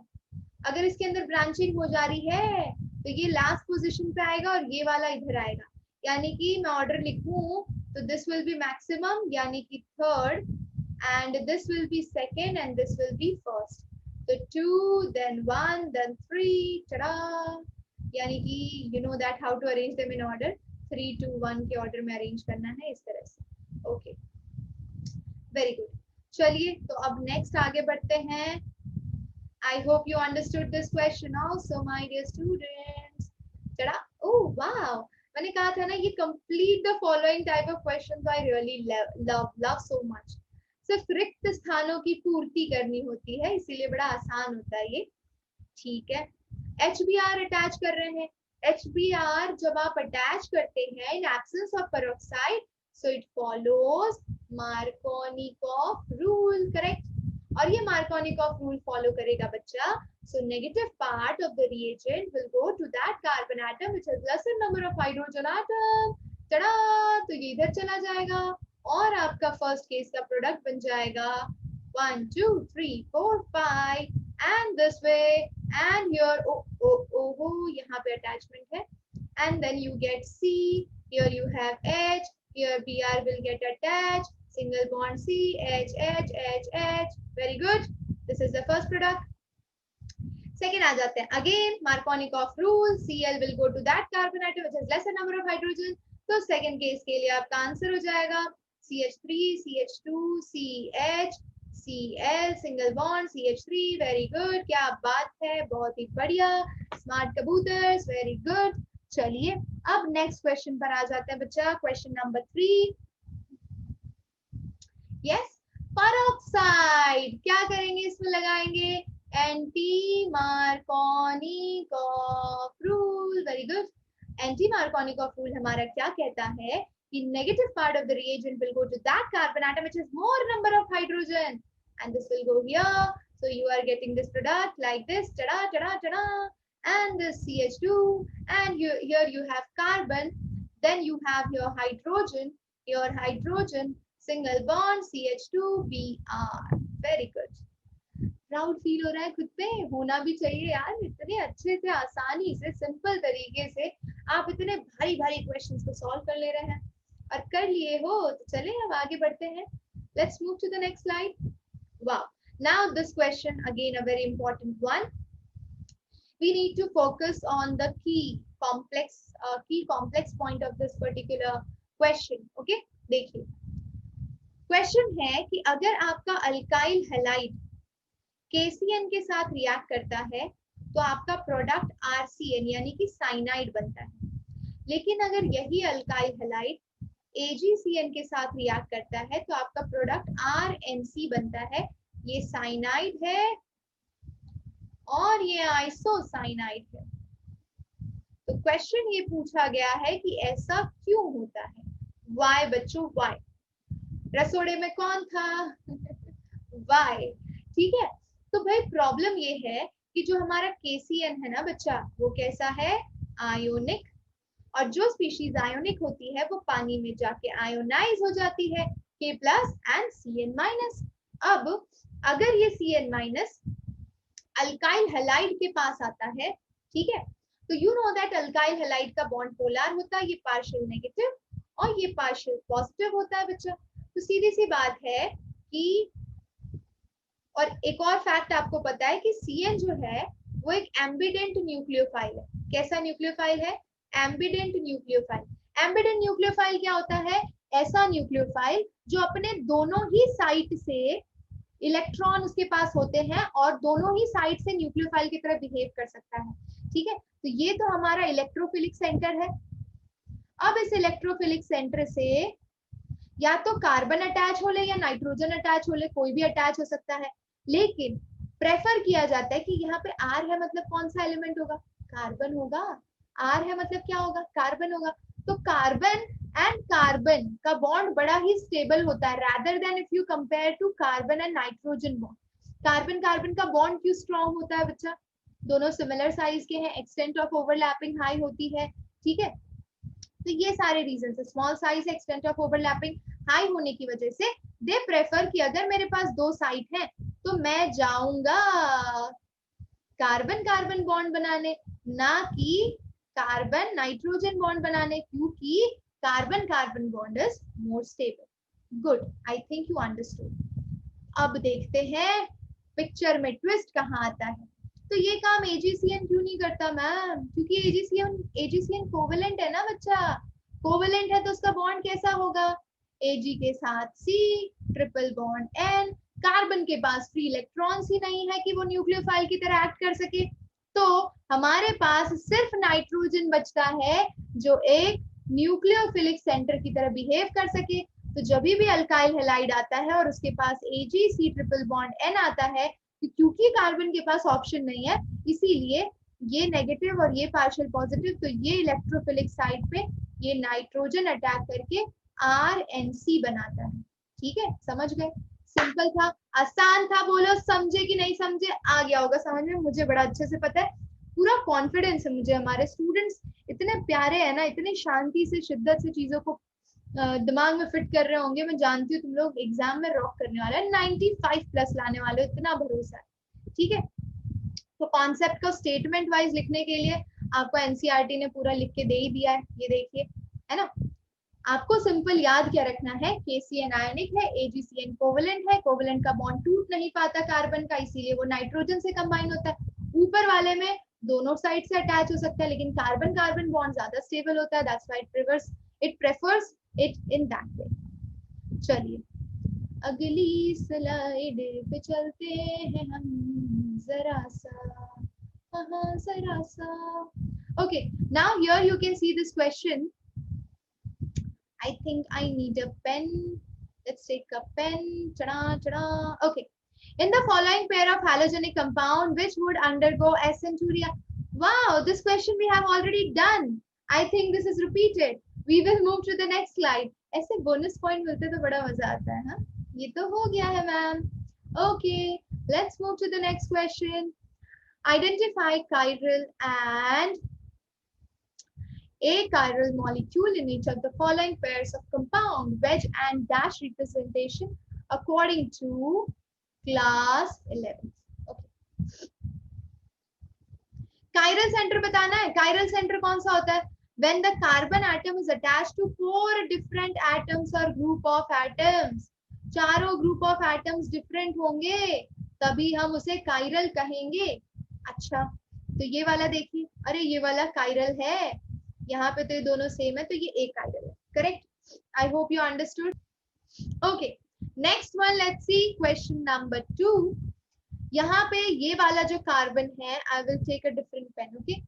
अगर इसके अंदर ब्रांचिंग हो जा रही है तो ये लास्ट पोजीशन पे आएगा और ये वाला इधर आएगा, यानी कि मैं ऑर्डर लिखूं तो दिस विल बी मैक्सिमम यानी कि third, and this will be second and this will be first. So 2 then 1 then 3, tada, यानी कि you know that how to arrange them in order. 3 2 1 के ऑर्डर में अरेंज करना है इस तरह से। Okay, very good. चलिए तो अब नेक्स्ट आगे बढ़ते हैं। I hope you understood this question also my dear students. चला, ओह वाओ, मैंने कहा था ना ये complete the following type of questions I really love so much. सिर्फ रिक्त स्थानों की पूर्ति करनी होती है, इसीलिए बड़ा आसान होता है ये। ठीक है, HBr अटैच कर रहे हैं। HBr जब आप अटैच करते हैं in absence of peroxide, so it follows Markovnikov rule, correct. और ये मार्कोनिकॉफ रूल फॉलो करेगा बच्चा, so negative part of the reagent will go to that carbon atom which has lesser number of hydrogen atom. चला, तो ये इधर चला जाएगा और आपका फर्स्ट केस का प्रोडक्ट बन जाएगा 1 2 3 4 5 and this way, and here यहाँ पे attachment है, and then you get C, here you have H, here Br will get attached, single bond C, H, H, H, H, very good, this is the first product. Second आ जाते हैं, again Markovnikov rule, Cl will go to that carbon atom which has lesser number of hydrogen, तो second case के लिए आपका answer हो जाएगा CH3, CH2, CH, Cl, single bond CH3, very good, क्या बात है, बहुत ही बढ़िया, स्मार्ट कबूतर्स, वेरी गुड। चलिए अब नेक्स्ट क्वेश्चन पर आ जाते हैं बच्चा, क्वेश्चन नंबर 3। यस, पेरोक्साइड क्या करेंगे, इसमें लगाएंगे anti Markovnikov rule, very good. Anti Markovnikov rule हमारा क्या कहता है कि negative part of the reagent will go to that carbon atom which has more number of hydrogen, and this will go here, so you are getting this product like this, tada tada tada, and this CH2, and here you have carbon, then you have your hydrogen, single bond CH2Br, very good। Proud feel हो रहा है खुद पे, होना भी चाहिए यार, इतने अच्छे से आसानी से सिंपल तरीके से आप इतने भारी भारी क्वेश्चंस को सॉल्व कर ले रहे हैं और कर लिए हो, तो चले अब आगे बढ़ते हैं। Let's move to the next slide. Wow, now this question again a very important one, we need to focus on the key complex point of this particular question. Okay, देखिए क्वेश्चन है कि अगर आपका अल्काइल हैलाइड KCN के साथ react करता है तो आपका प्रोडक्ट RCN यानी कि साइनाइड बनता है, लेकिन अगर यही अल्काइल हैलाइड AgCN के साथ रिएक्ट करता है तो आपका प्रोडक्ट RNC बनता है। ये साइनाइड है और ये आइसोसाइनाइड है। तो क्वेश्चन ये पूछा गया है कि ऐसा क्यों होता है, वाई बच्चों, वाई, रसोड़े में कौन था वाई, ठीक है। तो भाई प्रॉब्लम ये है कि जो हमारा KCN है ना बच्चा, वो कैसा है, आयोनिक, और जो स्पीशीज आयोनिक होती है वो पानी में जाके आयोनाइज हो जाती है, K plus and CN minus. अब अगर ये CN माइनस अल्काइल हैलाइड के पास आता है, ठीक है, तो you know that alkyl halide का बॉन्ड पोलर होता है, ये पार्शियल नेगेटिव और ये पार्शियल पॉजिटिव होता है बच्चा। तो सीधी सी बात है कि, और एक और फैक्ट आपको पता है कि CN जो है वो एक एम्बिडेंट न्यूक्लियोफाइल है। कैसा न्यूक्लियोफाइल है, एम्बिडेंट न्यूक्लियोफाइल। एम्बिडेंट न्यूक्लियोफाइल क्या होता है, ऐसा न्यूक्लियोफाइल जो अपने दोनों ही साइड से इलेक्ट्रॉन उसके पास होते हैं और दोनों ही साइड से न्यूक्लियोफाइल की तरह बिहेव कर सकता है, ठीक है। तो ये तो हमारा इलेक्ट्रोफिलिक सेंटर है। अब इस इलेक्ट्रोफिलिक सेंटर से या तो कार्बन अटैच हो ले या नाइट्रोजन अटैच हो ले, कोई भी अटैच हो सकता है, लेकिन प्रेफर किया जाता है कि यहाँ पे R है मतलब कौन सा एलिमेंट होगा, कार्बन होगा। R है मतलब क्या होगा, कार्बन होगा। तो कार्बन एंड कार्बन का बॉन्ड बड़ा ही स्टेबल होता है, rather than if you compare to carbon and nitrogen bond. Carbon carbon का बॉन्ड क्यों स्ट्रॉन्ग होता है बच्चा, दोनों सिमिलर साइज के हैं, एक्सटेंट ऑफ ओवरलैपिंग हाई होती है, ठीक है। तो ये सारे रीजन है, small size, extent of overlapping high होने की वजह से दे प्रेफर कि अगर मेरे पास दो साइड हैं तो मैं जाऊंगा कार्बन कार्बन बॉन्ड बनाने, ना कि कार्बन नाइट्रोजन बॉन्ड बनाने, क्योंकि carbon carbon bond is more stable. Good, I think you understood. अब देखते हैं पिक्चर में ट्विस्ट कहाँ आता है। तो ये काम AgCN क्यों नहीं करता मैम, क्योंकि AgCN कोवेलेंट है ना बच्चा, कोवेलेंट है तो उसका बॉन्ड कैसा होगा, Ag के साथ C, triple bond N। Carbon के पास फ्री इलेक्ट्रॉन्स ही नहीं है कि वो न्यूक्लियोफाइल की तरह एक्ट कर सके, तो हमारे पास सिर्फ नाइट्रोजन बचता है जो एक न्यूक्लियोफिलिक सेंटर की तरह बिहेव कर सके। तो जब भी अल्काइल हैलाइड आता है और उसके पास AgC ट्रिपल बॉन्ड N आता है, तो क्योंकि कार्बन के पास ऑप्शन नहीं है, इसीलिए ये नेगेटिव और ये पार्शियल पॉजिटिव, तो ये इलेक्ट्रोफिलिक साइड पे ये नाइट्रोजन अटैक करके RNC बनाता है। ठीक है, समझ गए? सिंपल था, आसान था, बोलो समझे कि नहीं समझे? आ गया होगा समझ में, मुझे बड़ा अच्छे से पता है, पूरा कॉन्फिडेंस है मुझे। हमारे स्टूडेंट्स इतने प्यारे हैं ना, इतनी शांति से शिद्दत से चीजों को दिमाग में फिट कर रहे होंगे। मैं जानती हूँ तुम लोग एग्जाम में रॉक करने वाले हैं, 95+ लाने वाले हो, इतना भरोसा है। ठीक है, तो कॉन्सेप्ट को स्टेटमेंट वाइज लिखने के लिए आपको एनसीईआरटी ने पूरा लिख के दे ही दिया है, ये देखिए, है ना। आपको सिंपल याद क्या रखना है, KCN आयनिक है, AgCN कोवेलेंट है, कोवेलेंट का बॉन्ड टूट नहीं पाता कार्बन का, इसीलिए वो नाइट्रोजन से कंबाइन होता है। ऊपर वाले में दोनों साइड से अटैच हो सकता है, लेकिन कार्बन कार्बन बॉन्ड ज्यादा स्टेबल होता है, that's why it prefers it in that way. चलिए अगली स्लाइड पे चलते हैं हम, जरा सा, जरा सा। Okay, now here you can see this question. I think I need a pen. Let's take a pen. Ta-da, ta-da. Okay. In the following pair of halogenic compound, which would undergo acenturia? Wow, this question we have already done. I think this is repeated. We will move to the next slide. ऐसे bonus point मिलते तो बड़ा मजा आता है, हाँ? ये तो हो गया है ma'am. Okay, let's move to the next question. Identify chiral and achiral molecule in each of the following pairs of compound, wedge and dash representation according to class 11. Okay. Chiral center बताना है. Chiral center कौन सा होता है? When the carbon atom is attached to 4 different atoms or group of atoms, चारों group of atoms different होंगे, तभी हम उसे chiral कहेंगे. अच्छा, तो ये वाला देखिए, अरे ये वाला chiral है, यहाँ पे तो ये दोनों सेम है, तो ये एक chiral है. Correct? I hope you understood. Okay, next one, let's see question number 2. यहाँ पे ये वाला जो कार्बन है, I will take a different pen. Okay,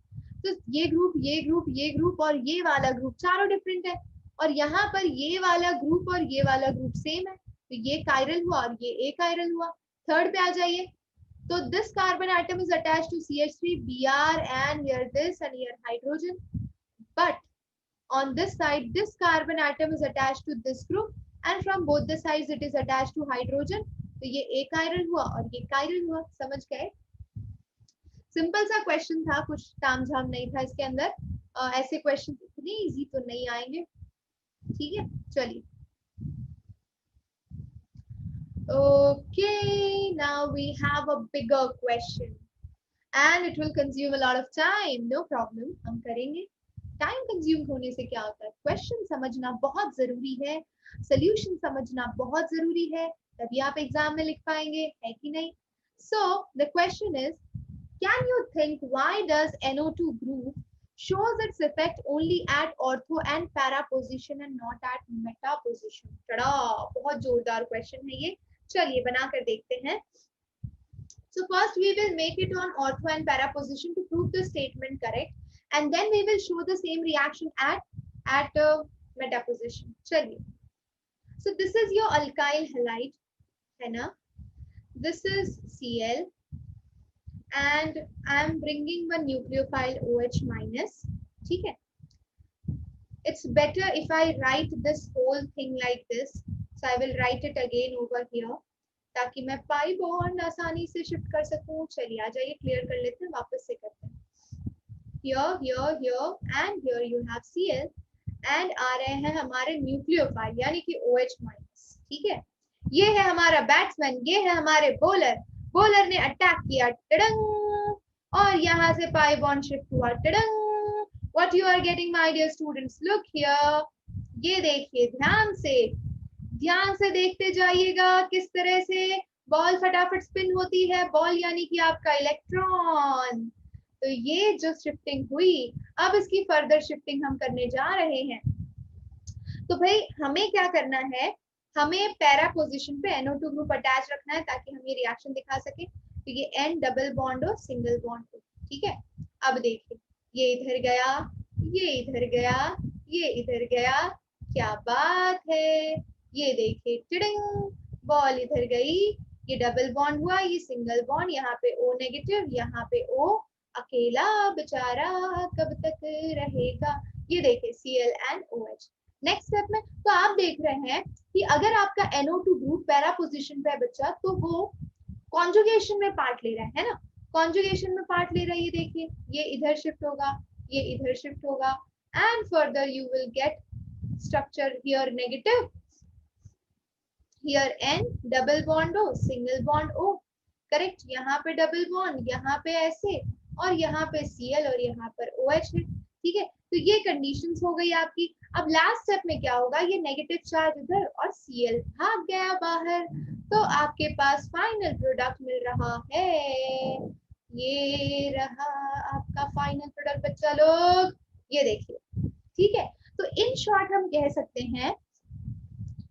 तो ये ग्रुप, ये ग्रुप, ये ग्रुप और ये वाला ग्रुप चारों डिफरेंट है, और यहाँ पर ये वाला ग्रुप और ये वाला ग्रुप सेम है, तो ये कायरल हुआ और ये ए कायरल हुआ. थर्ड पे आ जाइए. तो this carbon atom is attached to CH3, Br, and here this and here hydrogen, but on this side this carbon atom is attached to this group and from both the sides it is attached to hydrogen. तो ये एक chiral हुआ और ये chiral हुआ. समझ गए? Simple सा क्वेश्चन था, कुछ तामझाम नहीं था इसके अंदर. ऐसे क्वेश्चन इतने इजी तो नहीं आएंगे. ठीक है, चलिए. Okay, now we have a bigger question and it will consume a lot of time. No problem, हम करेंगे. टाइम कंज्यूम होने से क्या होता है? क्वेश्चन समझना बहुत जरूरी है, सोल्यूशन समझना बहुत जरूरी है, तभी आप एग्जाम में लिख पाएंगे, है कि नहीं? So the question is, can you think why does NO2 group shows its effect only at ortho and para position and not at meta position? चढ़ा, बहुत जोरदार क्वेश्चन है ये. चलिए बनाकर देखते हैं. So first we will make it on ortho and para position to prove the statement correct, and then we will show the same reaction at meta position. चलिए. So this is your alkyl halide, है ना? This is Cl, and I am bringing one nucleophile OH minus. ठीक है? It's better if I write this whole thing like this. So I will write it again over here, ताकि मैं pi bond आसानी से shift कर सकूं. चलिए आ जाइए, क्लियर कर लेते हैं, वापस से करते हैं. Here, here, here and here you have Cl, and आ रहे हैं हमारे न्यूक्लियोफाइल यानी कि OH माइनस. ठीक है, ये है हमारा बैट्समैन, ये है हमारे बॉलर. बॉलर ने अटैक किया, टडंग, और यहाँ से पाई बॉन्ड शिफ्ट हुआ, टडंग. What you are getting, my dear students? Look here. ये देखिए, ध्यान से देखते जाइएगा किस तरह से बॉल फटाफट स्पिन होती है. बॉल यानी कि आपका इलेक्ट्रॉन. तो ये जो शिफ्टिंग हुई, अब इसकी फर्दर शिफ्टिंग हम करने जा रहे हैं. तो भाई हमें क्या करना है, हमें पैरा पोजीशन पे NO2 ग्रुप अटैच रखना है ताकि हम ये रिएक्शन दिखा सके। तो ये N डबल बॉन्ड हो सिंगल बॉन्ड हो, ठीक है। अब देखिए ये इधर गया, ये इधर गया, ये इधर गया, क्या बात है। ये देखिए टिडिंग, बॉल इधर गई, ये डबल बॉन्ड हुआ, ये सिंगल बॉन्ड, यहाँ पे O नेगेटिव, यहाँ पे O अकेला बेचारा कब तक रहेगा। ये देखिए Cl and OH। Next step में तो आप देख रहे हैं कि अगर आपका NO2 ग्रुप पैरा पोजीशन पे है बच्चा, तो वो कॉन्जुगेशन में पार्ट ले रहा है ना, कॉन्जुगेशन में पार्ट ले रहा है। ये देखिए ये इधर शिफ्ट होगा, ये इधर शिफ्ट होगा, and further you will gate structure here negative, here N double bond O single bond O, correct. यहाँ पे डबल बॉन्ड, यहाँ पे ऐसे, और यहाँ पे Cl और यहाँ पर OH है, ठीक है। तो ये कंडीशंस हो गई आपकी। अब लास्ट स्टेप में क्या होगा, ये नेगेटिव चार्ज उधर और Cl भाग गया बाहर, तो आपके पास फाइनल प्रोडक्ट मिल रहा है। ये रहा आपका फाइनल प्रोडक्ट बच्चा लोग, ये देखिए, ठीक है। तो इन शॉर्ट हम कह सकते हैं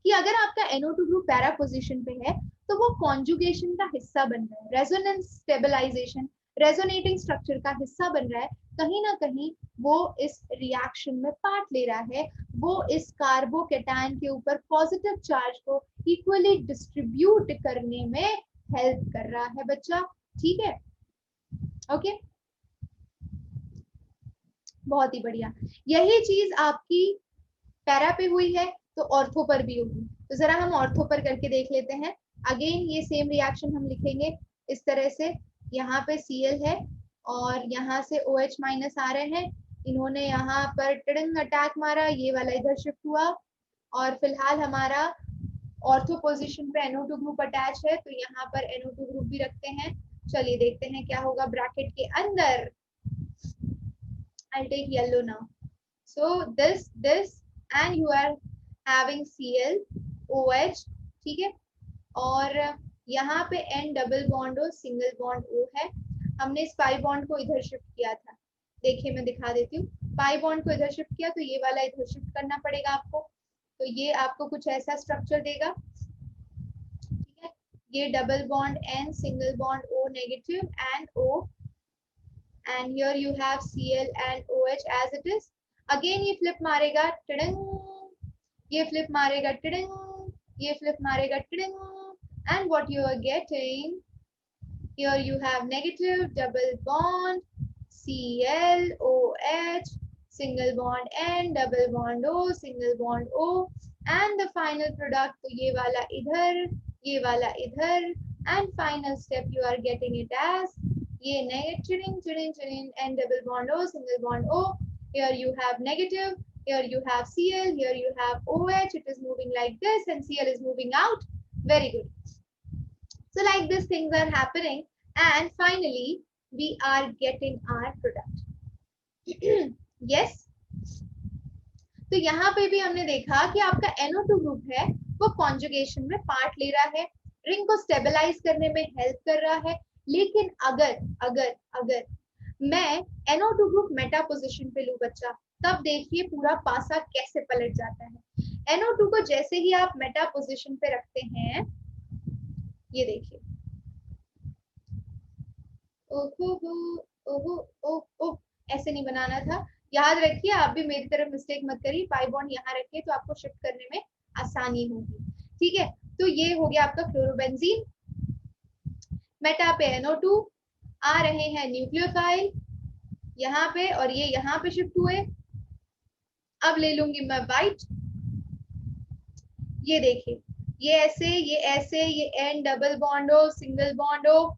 कि अगर आपका NO2 ग्रुप पैरा पोजीशन पे है तो वो कॉन्जुगेशन का हिस्सा बन रहा है, रेजोनेंस स्टेबलाइजेशन, रेजोनेटिंग स्ट्रक्चर का हिस्सा बन रहा है। कहीं ना कहीं वो इस रिएक्शन में पार्ट ले रहा है, वो इस कार्बोकेटायन के ऊपर पॉजिटिव चार्ज को इक्वली डिस्ट्रीब्यूट करने में हेल्प कर रहा है बच्चा, ठीक है। ओके, बहुत ही बढ़िया। यही चीज आपकी पैरा पे हुई है तो ऑर्थो पर भी होगी। तो जरा हम ऑर्थो पर करके देख लेते हैं। अगेन ये सेम रिएक्शन हम लिखेंगे इस तरह से, यहाँ पे Cl है और यहाँ से OH माइनस आ रहे हैं, इन्होंने यहाँ पर टिडिंग अटैक मारा, ये वाला इधर शिफ्ट हुआ, और फिलहाल हमारा ऑर्थो पोजीशन पे NO2 ग्रुप अटैच है, तो यहाँ पर NO2 ग्रुप भी रखते हैं। चलिए देखते हैं क्या होगा ब्रैकेट के अंदर। I'll take yellow now. So this and you are having Cl OH, ठीक है। और यहाँ पे N double bond O single bond O है। हमने इस पाई बॉन्ड को इधर शिफ्ट किया था, देखिए मैं दिखा देती हूँ। पाई बॉन्ड को इधर शिफ्ट किया तो ये वाला इधर शिफ्ट करना पड़ेगा आपको, तो ये आपको कुछ ऐसा स्ट्रक्चर देगा, ठीक है। ये double bond N single bond O negative and O, and here you have Cl and OH as it is. Again ये flip मारेगा टिडिंग, ये flip मारेगा टिडिंग, ये flip मारेगा tiding, and what you are getting, here you have negative double bond Cl OH single bond N double bond O single bond O, and the final product तो ये वाला इधर, ये वाला इधर, and final step you are getting it as ये negative N double bond O single bond O. Here you have negative, here you have Cl, here you have OH. It is moving like this and Cl is moving out. Very good. So like this things are happening, and finally we are getting our product. Yes. तो यहाँ पे भी हमने देखा कि आपका NO2 group है वो कॉन्जुगेशन में पार्ट ले रहा है, रिंग को स्टेबलाइज करने में हेल्प कर रहा है। लेकिन अगर अगर अगर मैं NO2 ग्रुप मेटा पोजीशन पे लूं बच्चा, तब देखिए पूरा पासा कैसे पलट जाता है। NO2 को जैसे ही आप मेटा पोजीशन पे रखते हैं, ये देखिए, ओहो ओहो, ऐसे नहीं बनाना था। याद रखिए, आप भी मेरी तरफ मिस्टेक मत करिए, पाई बॉन्ड यहाँ रखिए तो आपको शिफ्ट करने में आसानी होगी, ठीक है। तो ये हो गया आपका क्लोरोबेंजीन। मेटा पे NO2 आ रहे हैं न्यूक्लियोफाइल यहाँ पे, और ये यहाँ पे शिफ्ट हुए। अब ले लूंगी मैं वाइट, ये देखिए, ये ऐसे, ये ऐसे, ये N double bond O single bond O,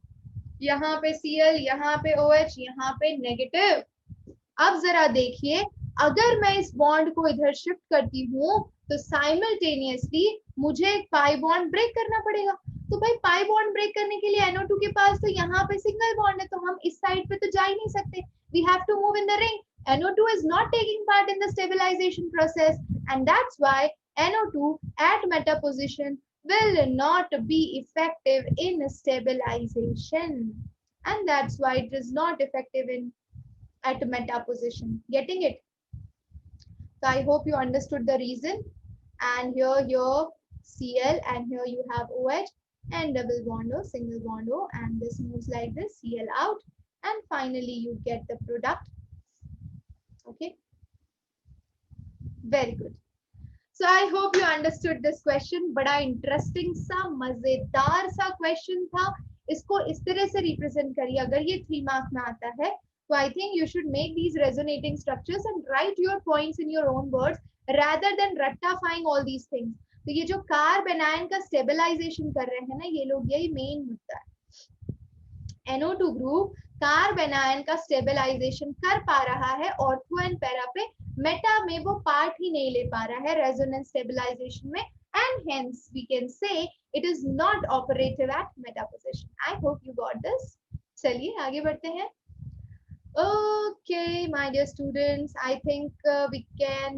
यहाँ पे Cl, यहाँ पे OH, यहाँ पे नेगेटिव। अब जरा देखिए, अगर मैं इस बॉन्ड को इधर शिफ्ट करती हूँ तो साइमल्टेनियसली मुझे एक पाई बॉन्ड ब्रेक करना पड़ेगा। तो भाई पाई बॉन्ड ब्रेक करने के लिए NO2 के पास तो यहाँ पे सिंगल बॉन्ड है, तो हम इस साइड पे तो जा ही नहीं सकते। We have to move in the ring. NO2 is not taking part in the stabilization process, and that's why NO2 at meta position will not be effective in stabilization, and that's why it is not effective in at meta position. Getting it? So I hope you understood the reason. and here Cl, and here you have OH and double bond O, single bond O, and this moves like this, Cl out, and finally you get the product. Okay, very good. So I hope you understood this question. बड़ा interesting सा मजेदार सा question था. इसको इस तरह से represent करिए. अगर ये 3 मार्क में आता है तो I think you should make these resonating structures and right your points in your own words rather than ratifying all these things. तो ये जो कार्ब एनायन का स्टेबलाइजेशन कर रहे हैं ना ये लोग, यही मेन मुद्दा है. NO2 ग्रुप कार्ब एनायन का स्टेबलाइजेशन कर पा रहा है ऑर्थो एंड पैरा पे, मेटा में वो पार्ट ही नहीं ले पा रहा है रेजोनेंस स्टेबलाइजेशन में, and hence we can say it is not operative at meta position. I hope you got this. चलिए आगे बढ़ते हैं. Okay, my dear students, I think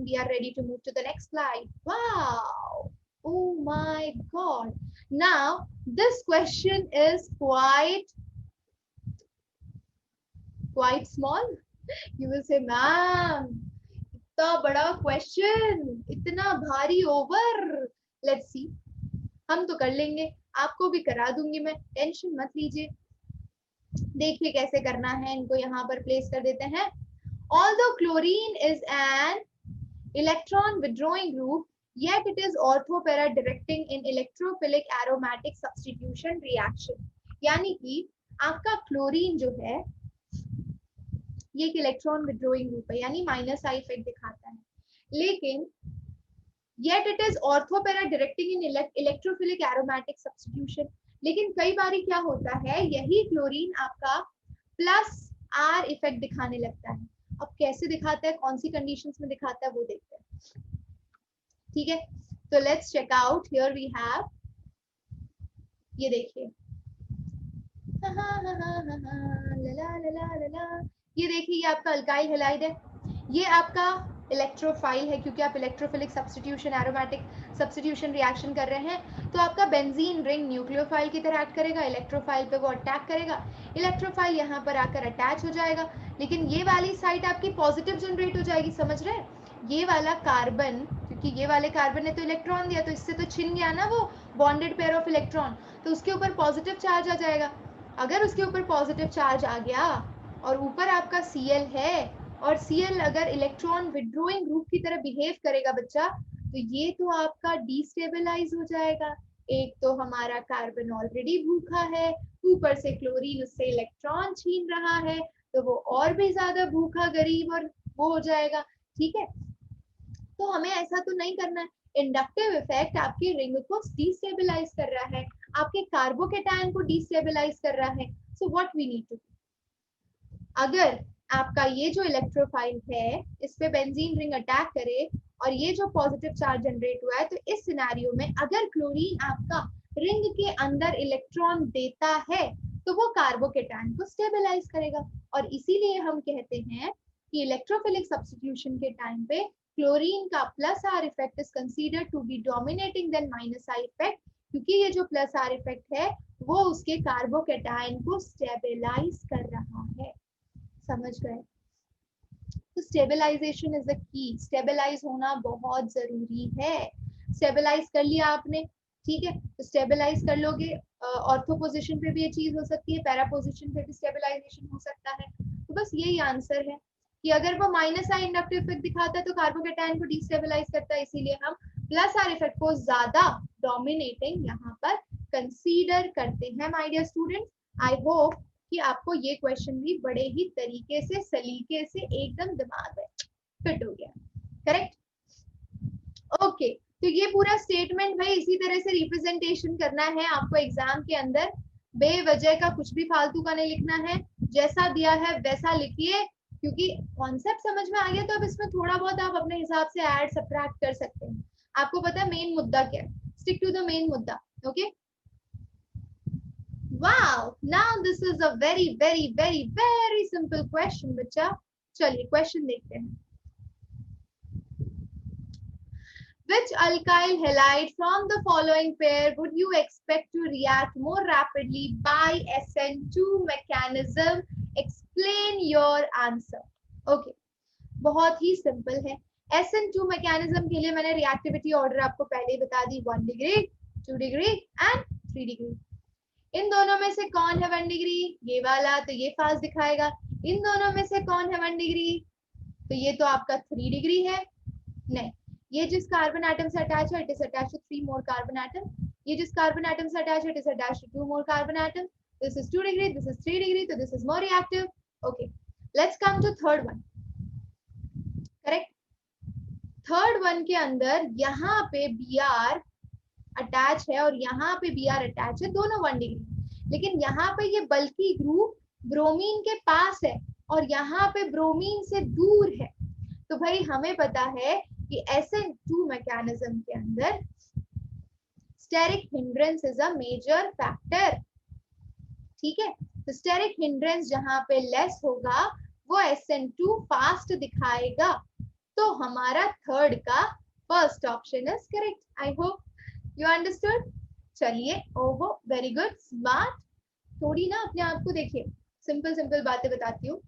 we are ready to move to the next slide. Wow, oh my god. Now this question is quite small. You will say, ma'am, इतना बड़ा question, इतना भारी over. Let's see. हम तो कर लेंगे, आपको भी करा दूंगी मैं, टेंशन मत लीजिए. देखिए कैसे करना है. इनको यहाँ पर प्लेस कर देते हैं. Although chlorine is an electron withdrawing group, yet it is orthopara directing in electrophilic aromatic substitution reaction. यानी कि आपका क्लोरीन जो है ये एक इलेक्ट्रॉन विड्रॉइंग ग्रुप है, यानी माइनस आई इफेक्ट दिखाता है, लेकिन yet it is orthopara directing in electrophilic aromatic substitution. लेकिन कई बारी क्या होता है, यही क्लोरीन आपका प्लस आर इफेक्ट दिखाने लगता है. अब कैसे दिखाता है, कौन सी कंडीशंस में दिखाता है वो देखते हैं. ठीक है, तो let's check out. Here we have, ये देखिए, ये देखिए, ये आपका अल्काइल हैलाइड है, ये आपका इलेक्ट्रोफाइल है, क्योंकि आप electrophilic substitution aromatic substitution reaction कर रहे हैं. तो आपका बेंजीन रिंग न्यूक्लियोफाइल की तरह एक्ट करेगा, इलेक्ट्रोफाइल पे वो अटैक करेगा, इलेक्ट्रोफाइल यहाँ पर आकर अटैच हो जाएगा, लेकिन ये वाली साइड आपकी पॉजिटिव जनरेट हो जाएगी. समझ रहे हैं, ये वाला कार्बन, क्योंकि ये वाले कार्बन ने तो इलेक्ट्रॉन दिया, तो इससे तो छिन गया ना वो बॉन्डेड पेयर ऑफ इलेक्ट्रॉन, तो उसके ऊपर पॉजिटिव चार्ज आ जाएगा. अगर उसके ऊपर पॉजिटिव चार्ज आ गया और ऊपर आपका Cl है, और Cl अगर इलेक्ट्रॉन विड्रॉइंग ग्रुप की तरह बिहेव करेगा बच्चा, तो ये तो आपका डिस्टेबलाइज हो जाएगा. एक तो हमारा कार्बन ऑलरेडी भूखा है, ऊपर से क्लोरीन उससे इलेक्ट्रॉन छीन रहा है, तो वो और भी ज्यादा भूखा गरीब और वो हो जाएगा. ठीक है, तो हमें ऐसा तो नहीं करना है. इंडक्टिव इफेक्ट आपके रिंग को डिस्टेबलाइज कर रहा है, आपके कार्बोकेटायन को डिस्टेबलाइज कर रहा है. So what we need to, अगर आपका ये जो इलेक्ट्रोफाइल है इस पे बेंजीन रिंग अटैक करे और ये जो पॉजिटिव चार्ज जनरेट हुआ है, तो इस सिनेरियो में अगर क्लोरीन आपका रिंग के अंदर इलेक्ट्रॉन देता है तो वो कार्बोकेटायन को स्टेबलाइज करेगा. और इसीलिए हम कहते हैं कि इलेक्ट्रोफिलिक सब्स्टिट्यूशन के टाइम पे क्लोरीन का plus R effect is considered to be dominating than minus I effect, क्योंकि ये जो प्लस आर इफेक्ट है वो उसके कार्बोकेटायन को स्टेबलाइज कर रहा है. समझ गए? तो stabilisation is the key. Stabilise होना बहुत जरूरी है. स्टेबलाइज कर लिया आपने, ठीक है, तो स्टेबलाइज कर लोगे. ऑर्थो पोजीशन पे भी ये चीज हो सकती है, पैरा पोजीशन पे भी स्टेबलाइजेशन हो सकता है. तो बस यही आंसर है कि अगर वो माइनस आई इंडक्टिव इफेक्ट दिखाता है तो कार्बोकेटायन को डिस्टेबलाइज करता है, इसीलिए हम प्लस आर इफेक्ट को ज्यादा डोमिनेटिंग यहाँ पर कंसीडर करते हैं. My dear students, I hope कि आपको ये क्वेश्चन भी बड़े ही तरीके से, सलीके से एकदम दिमाग में फिट हो गया. करेक्ट? ओके, तो ये पूरा स्टेटमेंट भाई इसी तरह से रिप्रेजेंटेशन करना है आपको एग्जाम के अंदर. बेवजह का कुछ भी फालतू का नहीं लिखना है, जैसा दिया है वैसा लिखिए, क्योंकि कॉन्सेप्ट समझ में आ गया तो अब इसमें थोड़ा बहुत आप अपने हिसाब से ऐड सब्ट्रैक्ट कर सकते हैं. आपको पता है मेन मुद्दा क्या है, स्टिक टू द मेन मुद्दा. Okay, wow, now this is a very very very very simple question बच्चा. चलिए क्वेश्चन देखते हैं. Which alkyl halide from the following pair would you expect to react more rapidly by SN2 mechanism? Explain your answer. Okay, बहुत ही simple है. SN2 mechanism के लिए मैंने reactivity order आपको पहले ही बता दी, 1 डिग्री, 2 डिग्री एंड 3 डिग्री। इन दोनों में से कौन है 1 डिग्री? ये वाला, तो ये फास्ट दिखाएगा। इन दोनों में से कौन है 1 डिग्री? तो ये तो आपका 3 डिग्री है। नहीं, ये जिस कार्बन एटम से अटैच है, it is attach to 3 more carbon atom. ये जिस कार्बन एटम से अटैच है, it is attach to 2 more carbon atom. This is 2 degree, this is 3 degree, तो this is more reactive. Okay, let's come to third one. Correct. Third one के अंदर यहाँ पे Br attach है और यहाँ पे Br अटैच है, दोनों 1 डिग्री। लेकिन यहाँ पे ये बल्कि ग्रुप ब्रोमीन के पास है और यहाँ पे ब्रोमीन से दूर है। तो भाई हमें पता है कि SN2 मैकेनिज्म के अंदर steric hindrance is a major factor. ठीक है, तो स्टेरिक हिंड्रेंस जहां पे लेस होगा वो SN2 फास्ट दिखाएगा। तो हमारा थर्ड का first option is correct. I hope you understood. चलिए, ओहो, वेरी गुड, स्मार्ट। थोड़ी ना अपने आप को देखिए, सिंपल सिंपल बातें बताती हूँ।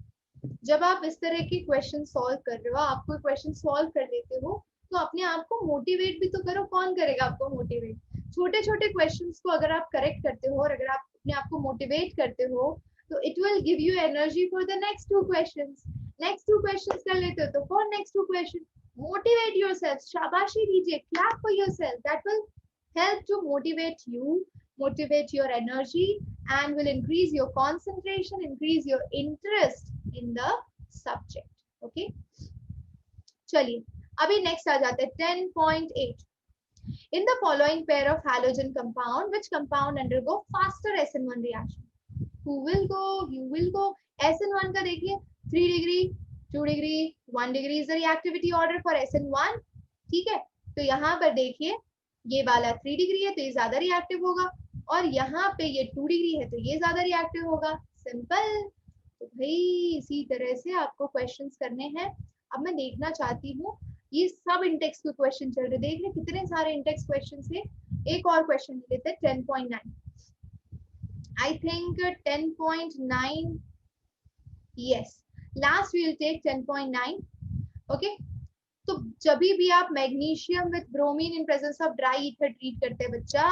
जब आप इस तरह के क्वेश्चन सॉल्व कर रहे हो, आप कोई क्वेश्चन सॉल्व कर लेते हो, तो अपने आप को मोटिवेट भी तो करो। कौन करेगा आपको मोटिवेट? छोटे छोटे क्वेश्चंस को अगर आप करेक्ट करते हो और अगर आप अपने आप को मोटिवेट करते हो, तो it will give you energy for the next 2 questions. Next 2 questions कर लेते हो तो for next 2 question motivate yourself, शाबाशी दीजिए, clap for yourself. That will help to motivate you, motivate your energy, and will increase your concentration, increase your interest in the subject. Okay, चलिए अभी next आ जाते हैं 10.8. In the following pair of halogen compound, which compound undergo faster SN1 reaction? Who will go? You will go. SN1 का देखिए 3 degree, 2 degree, 1 degree is the reactivity order for SN1. ठीक है, तो यहाँ पर देखिए ये वाला 3 डिग्री है तो ये ज्यादा रिएक्टिव होगा, और यहाँ पे ये 2 डिग्री है तो ये ज्यादा रिएक्टिव होगा। सिंपल। तो भाई इसी तरह से आपको क्वेश्चंस करने हैं। अब मैं देखना चाहती हूँ, ये सब इंटेक्स के क्वेश्चन चल रहे, देख रहे कितने सारे इंटेक्स क्वेश्चन है। एक और क्वेश्चन लेते हैं 10.9। I think 10.9, yes, last we will take 10.9। Okay, तो जब भी आप magnesium with bromine in presence of dry ether treat करते हैं बच्चा,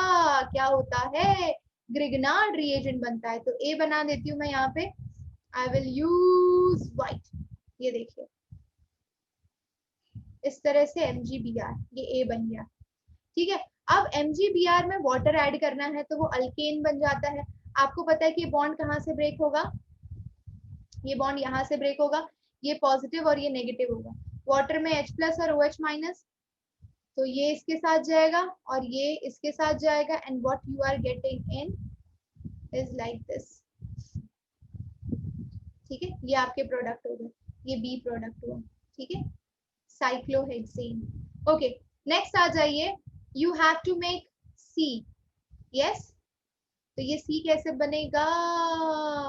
क्या होता है? ग्रिग्नार्ड रिएजेंट बनता है। तो ए बना देती हूँ मैं यहाँ पे। I will use white. ये देखिए इस तरह से MgBr, ये ए बन गया। ठीक है, अब MgBr में वाटर ऐड करना है तो वो अल्केन बन जाता है। आपको पता है कि ये बॉन्ड कहाँ से ब्रेक होगा? ये बॉन्ड यहाँ से ब्रेक होगा। ये पॉजिटिव और ये नेगेटिव होगा। वाटर में H प्लस और OH माइनस, तो ये इसके साथ जाएगा और ये इसके साथ जाएगा, and what you are getting in is like this. ठीक है, ये आपके प्रोडक्ट हो गए, ये बी प्रोडक्ट हुआ। ठीक है, साइक्लोहेक्सेन। ओके, नेक्स्ट आ जाइए, you have to make C. Yes, तो ये सी कैसे बनेगा?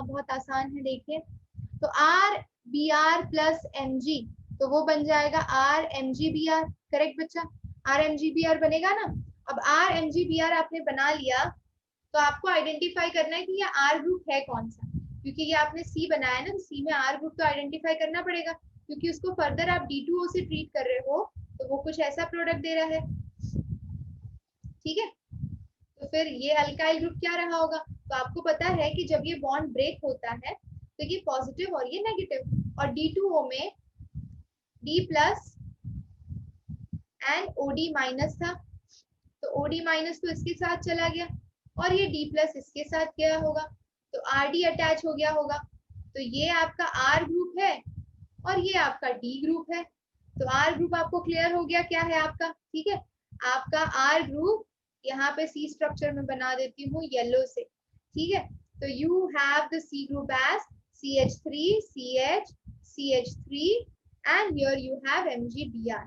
बहुत आसान है, देखिए। तो RBr प्लस Mg, तो वो बन जाएगा RMgBr। करेक्ट बच्चा, RMgBr बनेगा ना। अब RMgBr आपने बना लिया, तो आपको आइडेंटिफाई करना है कि ये R ग्रुप है कौन सा, क्योंकि ये आपने C बनाया ना, तो C में R ग्रुप तो आइडेंटिफाई करना पड़ेगा, क्योंकि उसको फर्दर आप D2O से ट्रीट कर रहे हो, तो वो कुछ ऐसा प्रोडक्ट दे रहा है। ठीक है, तो फिर ये अल्काइल ग्रुप क्या रहा होगा? तो आपको पता है कि जब ये बॉन्ड ब्रेक होता है तो ये पॉजिटिव और ये नेगेटिव, और D2O में D plus and OD minus था, तो OD माइनस तो इसके साथ चला गया और ये D प्लस इसके साथ गया होगा, तो RD अटैच हो गया होगा। तो ये आपका R ग्रुप है और ये आपका D ग्रुप है। तो R ग्रुप आपको क्लियर हो गया क्या है आपका? ठीक है, आपका R ग्रुप यहाँ पे C स्ट्रक्चर में बना देती हूँ येलो से। ठीक है, तो you have the C group as CH3 CH CH3 and here you have MgBr।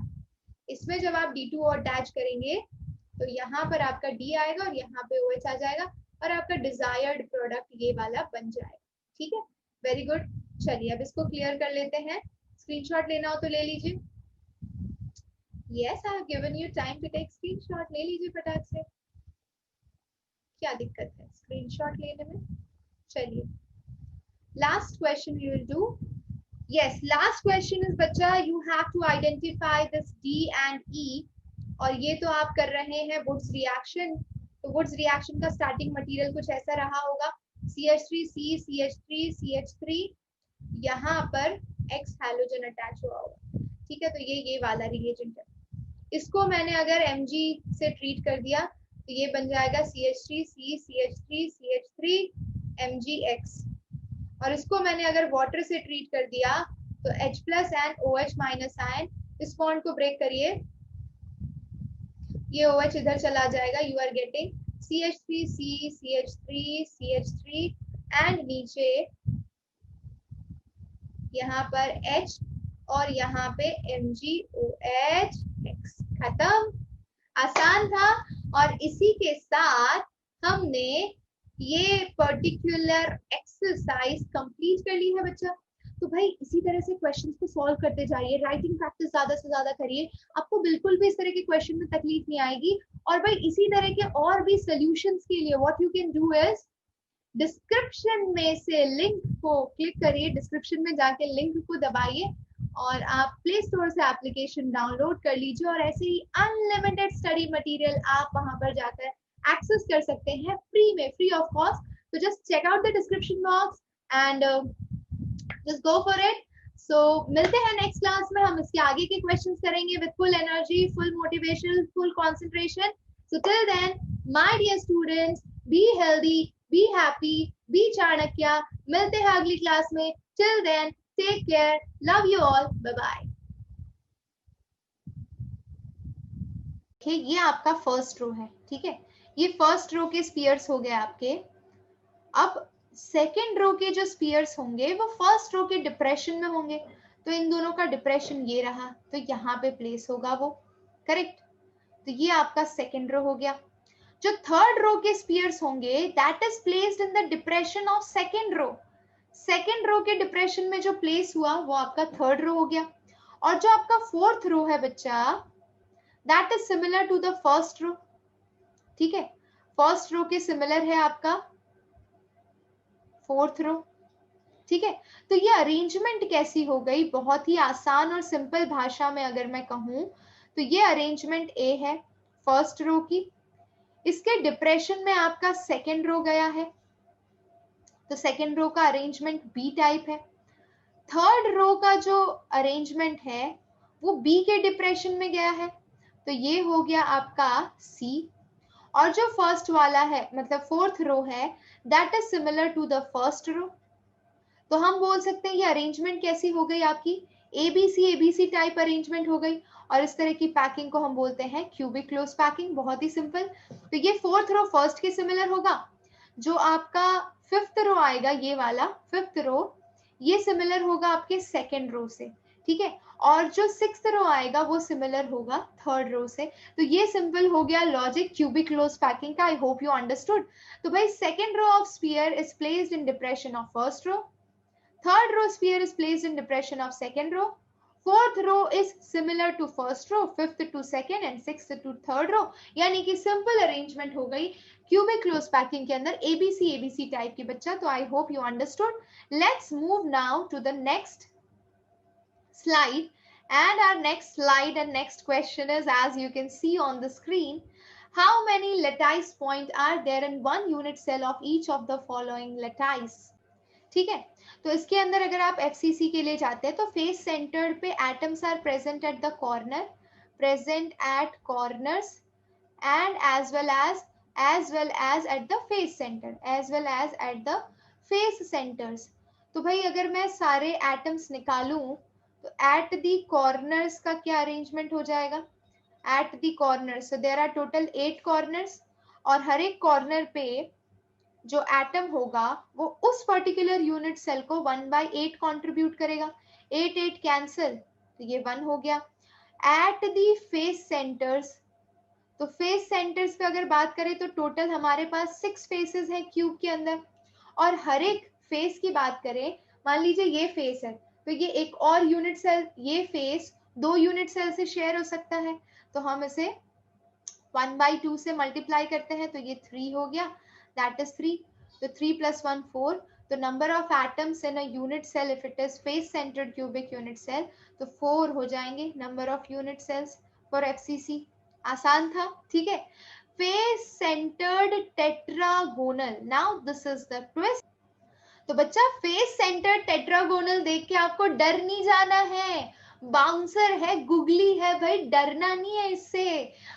इसमें जब आप D2O अटैच करेंगे तो यहाँ पर आपका D आएगा और यहाँ पे OH आ जाएगा और आपका डिजायर्ड प्रोडक्ट ये वाला बन जाएगा। ठीक है, वेरी गुड। चलिए अब इसको क्लियर कर लेते हैं। स्क्रीनशॉट लेना हो तो ले लीजिए। Yes, I have given you time to take screenshot, ले लीजिए फटाक से। क्या दिक्कत है स्क्रीनशॉट लेने में? चलिए, last question we will do Yes, last question is बच्चा, you have to identify this D and E. और ये तो आप कर रहे हैं वुड्स रिएक्शन. तो वुड्स रिएक्शन का स्टार्टिंग मटेरियल कुछ ऐसा रहा होगा, CH3C CH3 CH3, यहाँ पर X हैलोजन अटैच हुआ होगा. ठीक है, तो ये वाला रिएजेंट है. इसको मैंने अगर Mg से ट्रीट कर दिया तो ये बन जाएगा CH3C CH3 CH3 MgX. और इसको मैंने अगर वाटर से ट्रीट कर दिया तो H plus and OH minus ion, इस बॉन्ड को ब्रेक करिए, ये OH इधर चला जाएगा, you are getting CH3C CH3 CH3 and नीचे यहाँ पर H और यहाँ पे MgOH. खत्म, आसान था. और इसी के साथ हमने ये पर्टिकुलर एक्सरसाइज कंप्लीट कर ली है बच्चा. तो भाई इसी तरह से क्वेश्चंस को सॉल्व करते जाइए, राइटिंग प्रैक्टिस ज्यादा से ज्यादा करिए, आपको बिल्कुल भी इस तरह के क्वेश्चन में तकलीफ नहीं आएगी. और भाई इसी तरह के और भी सॉल्यूशंस के लिए what you can do is, description में से लिंक को क्लिक करिए, डिस्क्रिप्शन में जाके लिंक को दबाइए और आप प्ले स्टोर से एप्लीकेशन डाउनलोड कर लीजिए और ऐसे ही अनलिमिटेड स्टडी मटेरियल आप वहां पर जाकर एक्सेस कर सकते हैं फ्री में, फ्री ऑफ कॉस्ट. तो just check out the description box and just go for it. So मिलते हैं नेक्स्ट क्लास में, हम इसके आगे के क्वेश्चंस करेंगे with full energy, full motivation, full concentration. So till then my dear students, be healthy, be happy, be Chanakya. मिलते हैं अगली क्लास में. Till then take care, love you all, bye bye. ये आपका फर्स्ट रो है. ठीक है, ये फर्स्ट रो के स्पीयर्स हो गए आपके. अब सेकेंड रो के जो स्पीयर्स होंगे वो फर्स्ट रो के डिप्रेशन में होंगे, तो इन दोनों का डिप्रेशन ये रहा, तो यहाँ पे प्लेस होगा वो. करेक्ट, तो ये आपका सेकेंड रो हो गया. जो थर्ड रो के स्पीयर्स होंगे that is placed in the depression of second row. Second row के डिप्रेशन में जो प्लेस हुआ वो आपका थर्ड रो हो गया. और जो आपका फोर्थ रो है बच्चा, that is similar to the first row. ठीक है, फर्स्ट रो के सिमिलर है आपका फोर्थ रो. ठीक है, तो ये अरेंजमेंट कैसी हो गई, बहुत ही आसान और सिंपल भाषा में अगर मैं कहूं तो ये अरेंजमेंट ए है फर्स्ट रो की. इसके डिप्रेशन में आपका सेकेंड रो गया है, तो सेकेंड रो का अरेंजमेंट बी टाइप है. थर्ड रो का जो अरेंजमेंट है वो बी के डिप्रेशन में गया है, तो ये हो गया आपका सी. और जो फर्स्ट वाला है मतलब फोर्थ रो है that is similar to the first row. तो हम बोल सकते हैं ये अरेंजमेंट कैसी हो गई आपकी, एबीसी टाइप अरेंजमेंट हो गई. और इस तरह की पैकिंग को हम बोलते हैं क्यूबिक क्लोज पैकिंग. बहुत ही सिंपल. तो ये फोर्थ रो फर्स्ट के सिमिलर होगा. जो आपका फिफ्थ रो आएगा, ये वाला फिफ्थ रो, ये सिमिलर होगा आपके सेकेंड रो से. ठीक है, और जो सिक्स्थ रो आएगा वो सिमिलर होगा थर्ड रो से. तो ये सिंपल हो गया लॉजिक क्यूबिक क्लोज पैकिंग का. I hope you understood. तो भाई second row of sphere is placed in depression of first row, third row sphere is placed in depression of second row, fourth row is similar to first row, fifth to second and sixth to third row. यानी कि simple arrangement हो गई cubic close packing के अंदर ABC type की बच्चा. तो I hope you understood. Let's move now to the next slide, and our next slide and next question is, as you can see on the screen, how many lattice points are there in one unit cell of each of the following lattice. ठीक है, तो इसके अंदर अगर आप FCC के लिए जाते हैं तो फेस सेंटर पे atoms are present at the corner, present at corners and as well as at the face centre, as well as at the face centres. तो भाई अगर मैं सारे एटम्स निकालूं तो एट द कॉर्नर्स का क्या अरेंजमेंट हो जाएगा, at the corners. So there are total 8 corners और हर एक कॉर्नर पे जो एटम होगा वो उस पर्टिकुलर यूनिट सेल को 1/8 कंट्रीब्यूट करेगा. 8 कैंसिल, तो ये 1 हो गया. एट दी फेस सेंटर्स, तो फेस सेंटर्स पे अगर बात करें तो टोटल हमारे पास 6 फेसेस हैं क्यूब के अंदर. और हर एक फेस की बात करें, मान लीजिए ये फेस है तो ये एक और यूनिट सेल, ये फेस 2 यूनिट सेल से शेयर हो सकता है, तो हम इसे 1/2 से मल्टीप्लाई करते हैं तो ये 3 हो गया, दैट इज 3. तो 3 + 1 4, तो number of atoms in a unit cell if it is face centred cubic unit cell तो 4 हो जाएंगे number of unit cells for FCC. आसान था, ठीक है। Face centred tetragonal, now this is the twist. तो बच्चा फेस सेंटर टेट्रागोनल देख के आपको डर नहीं जाना है, बाउंसर है, गुगली है भाई, डरना नहीं है इससे।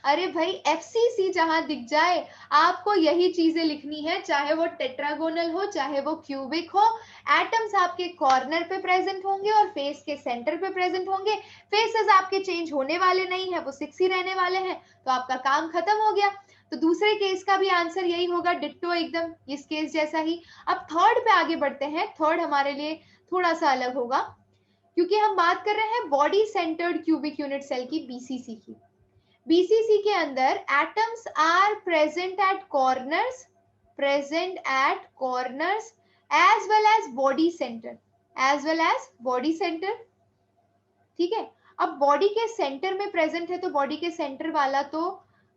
अरे भाई एफसीसी जहां दिख जाए आपको यही चीजें लिखनी है, चाहे वो टेट्रागोनल हो चाहे वो क्यूबिक हो। एटम्स आपके कॉर्नर पे प्रेजेंट होंगे और फेस के सेंटर पे प्रेजेंट होंगे। फेसेस आपके चेंज होने वाले नहीं है, वो 6 ही रहने वाले हैं, तो आपका काम खत्म हो गया। तो दूसरे केस का भी आंसर यही होगा, डिट्टो एकदम इस केस जैसा ही। अब थर्ड पे आगे बढ़ते हैं। थर्ड हमारे लिए थोड़ा सा अलग होगा क्योंकि हम बात कर रहे हैं body centred cubic unit cell की, बीसीसी की। बीसीसी के अंदर atoms are present at corners, as well as body centre, ठीक है। अब बॉडी के सेंटर में प्रेजेंट है तो बॉडी के सेंटर वाला तो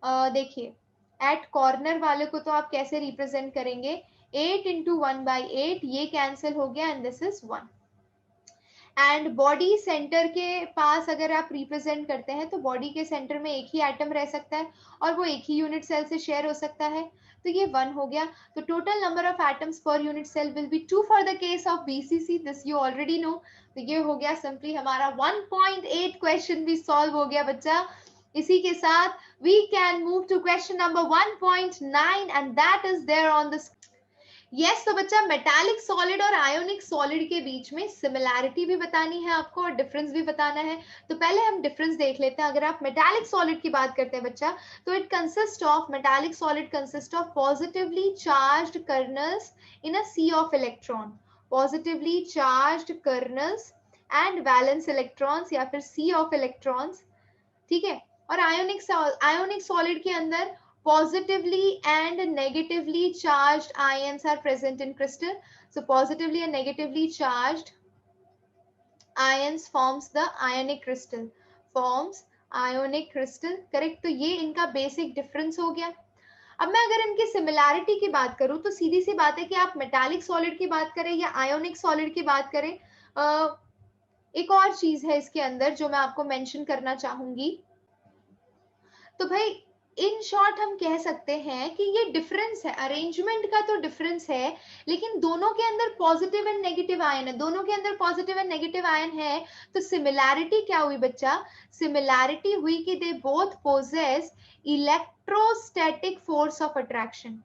देखिए एट कॉर्नर वाले को तो आप कैसे रिप्रेजेंट करेंगे, 8 इंटू 1/8, ये कैंसिल हो गया and this is 1। And body centre के पास अगर आप रिप्रेजेंट करते हैं तो बॉडी के सेंटर में एक ही एटम रह सकता है और वो एक ही यूनिट सेल से शेयर हो सकता है, तो ये 1 हो गया। तो total number of atoms per unit cell will be 2 for the case of BCC, this you already know. तो ये हो गया सिंपली हमारा 1.8 क्वेश्चन भी सॉल्व हो गया बच्चा। इसी के साथ we can move to question number 1.9 and that is there on the yes. तो बच्चा मेटालिक सॉलिड और आयोनिक सॉलिड के बीच में सिमिलैरिटी भी बतानी है आपको और डिफरेंस भी बताना है। तो पहले हम डिफरेंस देख लेते हैं। अगर आप मेटालिक सॉलिड की बात करते हैं बच्चा, तो it consist of, metallic solid consist of positively charged kernels in a sea of electron, positively charged kernels and valence electrons या फिर सी ऑफ इलेक्ट्रॉन्स, ठीक है। और आयोनिक सॉलिड के अंदर positively and negatively charged ions are present in crystal. So positively and negatively charged ions forms the ionic crystal, correct। तो ये इनका बेसिक डिफरेंस हो गया। अब मैं अगर इनकी सिमिलैरिटी की बात करूं तो सीधी सी बात है कि आप मेटालिक सॉलिड की बात करें या आयोनिक सॉलिड की बात करें, एक और चीज है इसके अंदर जो मैं आपको मेंशन करना चाहूंगी। तो भाई इन शॉर्ट हम कह सकते हैं कि ये डिफरेंस है, अरेंजमेंट का तो डिफरेंस है, लेकिन दोनों के अंदर पॉजिटिव एंड नेगेटिव आयन है, दोनों के अंदर पॉजिटिव एंड नेगेटिव आयन है। तो सिमिलैरिटी क्या हुई बच्चा, सिमिलैरिटी हुई कि they both possess electrostatic force of attraction,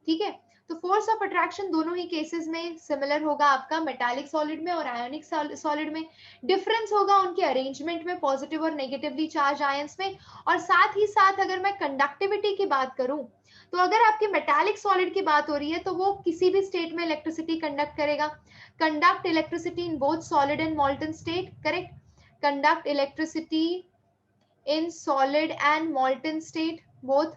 ठीक है। तो फोर्स ऑफ अट्रैक्शन दोनों ही केसेस में सिमिलर होगा आपका, मेटालिक सॉलिड में और आयोनिक सॉलिड में। डिफरेंस होगा उनके अरेंजमेंट में, पॉजिटिव और नेगेटिवली चार्ज आयंस में। और साथ ही साथ अगर मैं कंडक्टिविटी की बात करूं तो अगर आपकी मेटालिक सॉलिड की बात हो रही है तो वो किसी भी स्टेट में इलेक्ट्रिसिटी कंडक्ट करेगा, conduct electricity in both solid and मॉल्टन state, correct, conduct electricity in solid and मॉल्टन state both.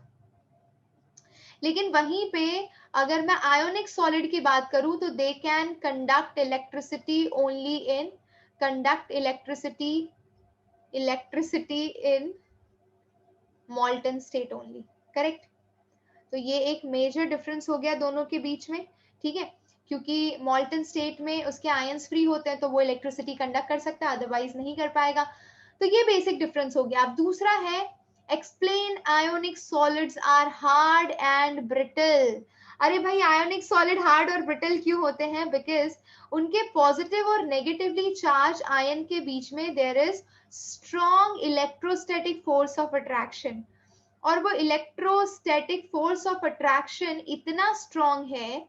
लेकिन वहीं पे अगर मैं आयोनिक सॉलिड की बात करूं तो they can conduct electricity only in, electricity in मॉल्टन state only, correct. तो ये एक मेजर डिफरेंस हो गया दोनों के बीच में, ठीक है, क्योंकि मॉल्टन स्टेट में उसके आयंस फ्री होते हैं तो वो इलेक्ट्रिसिटी कंडक्ट कर सकता है, अदरवाइज नहीं कर पाएगा। तो ये बेसिक डिफरेंस हो गया। अब दूसरा है explain ionic solids are hard and brittle. अरे भाई आयोनिक सॉलिड हार्ड और ब्रिटल क्यों होते हैं, बिकॉज उनके पॉजिटिव और नेगेटिवली चार्ज आयन के बीच में there is strong electrostatic force of attraction, और वो इलेक्ट्रोस्टैटिक फोर्स ऑफ अट्रैक्शन इतना स्ट्रॉन्ग है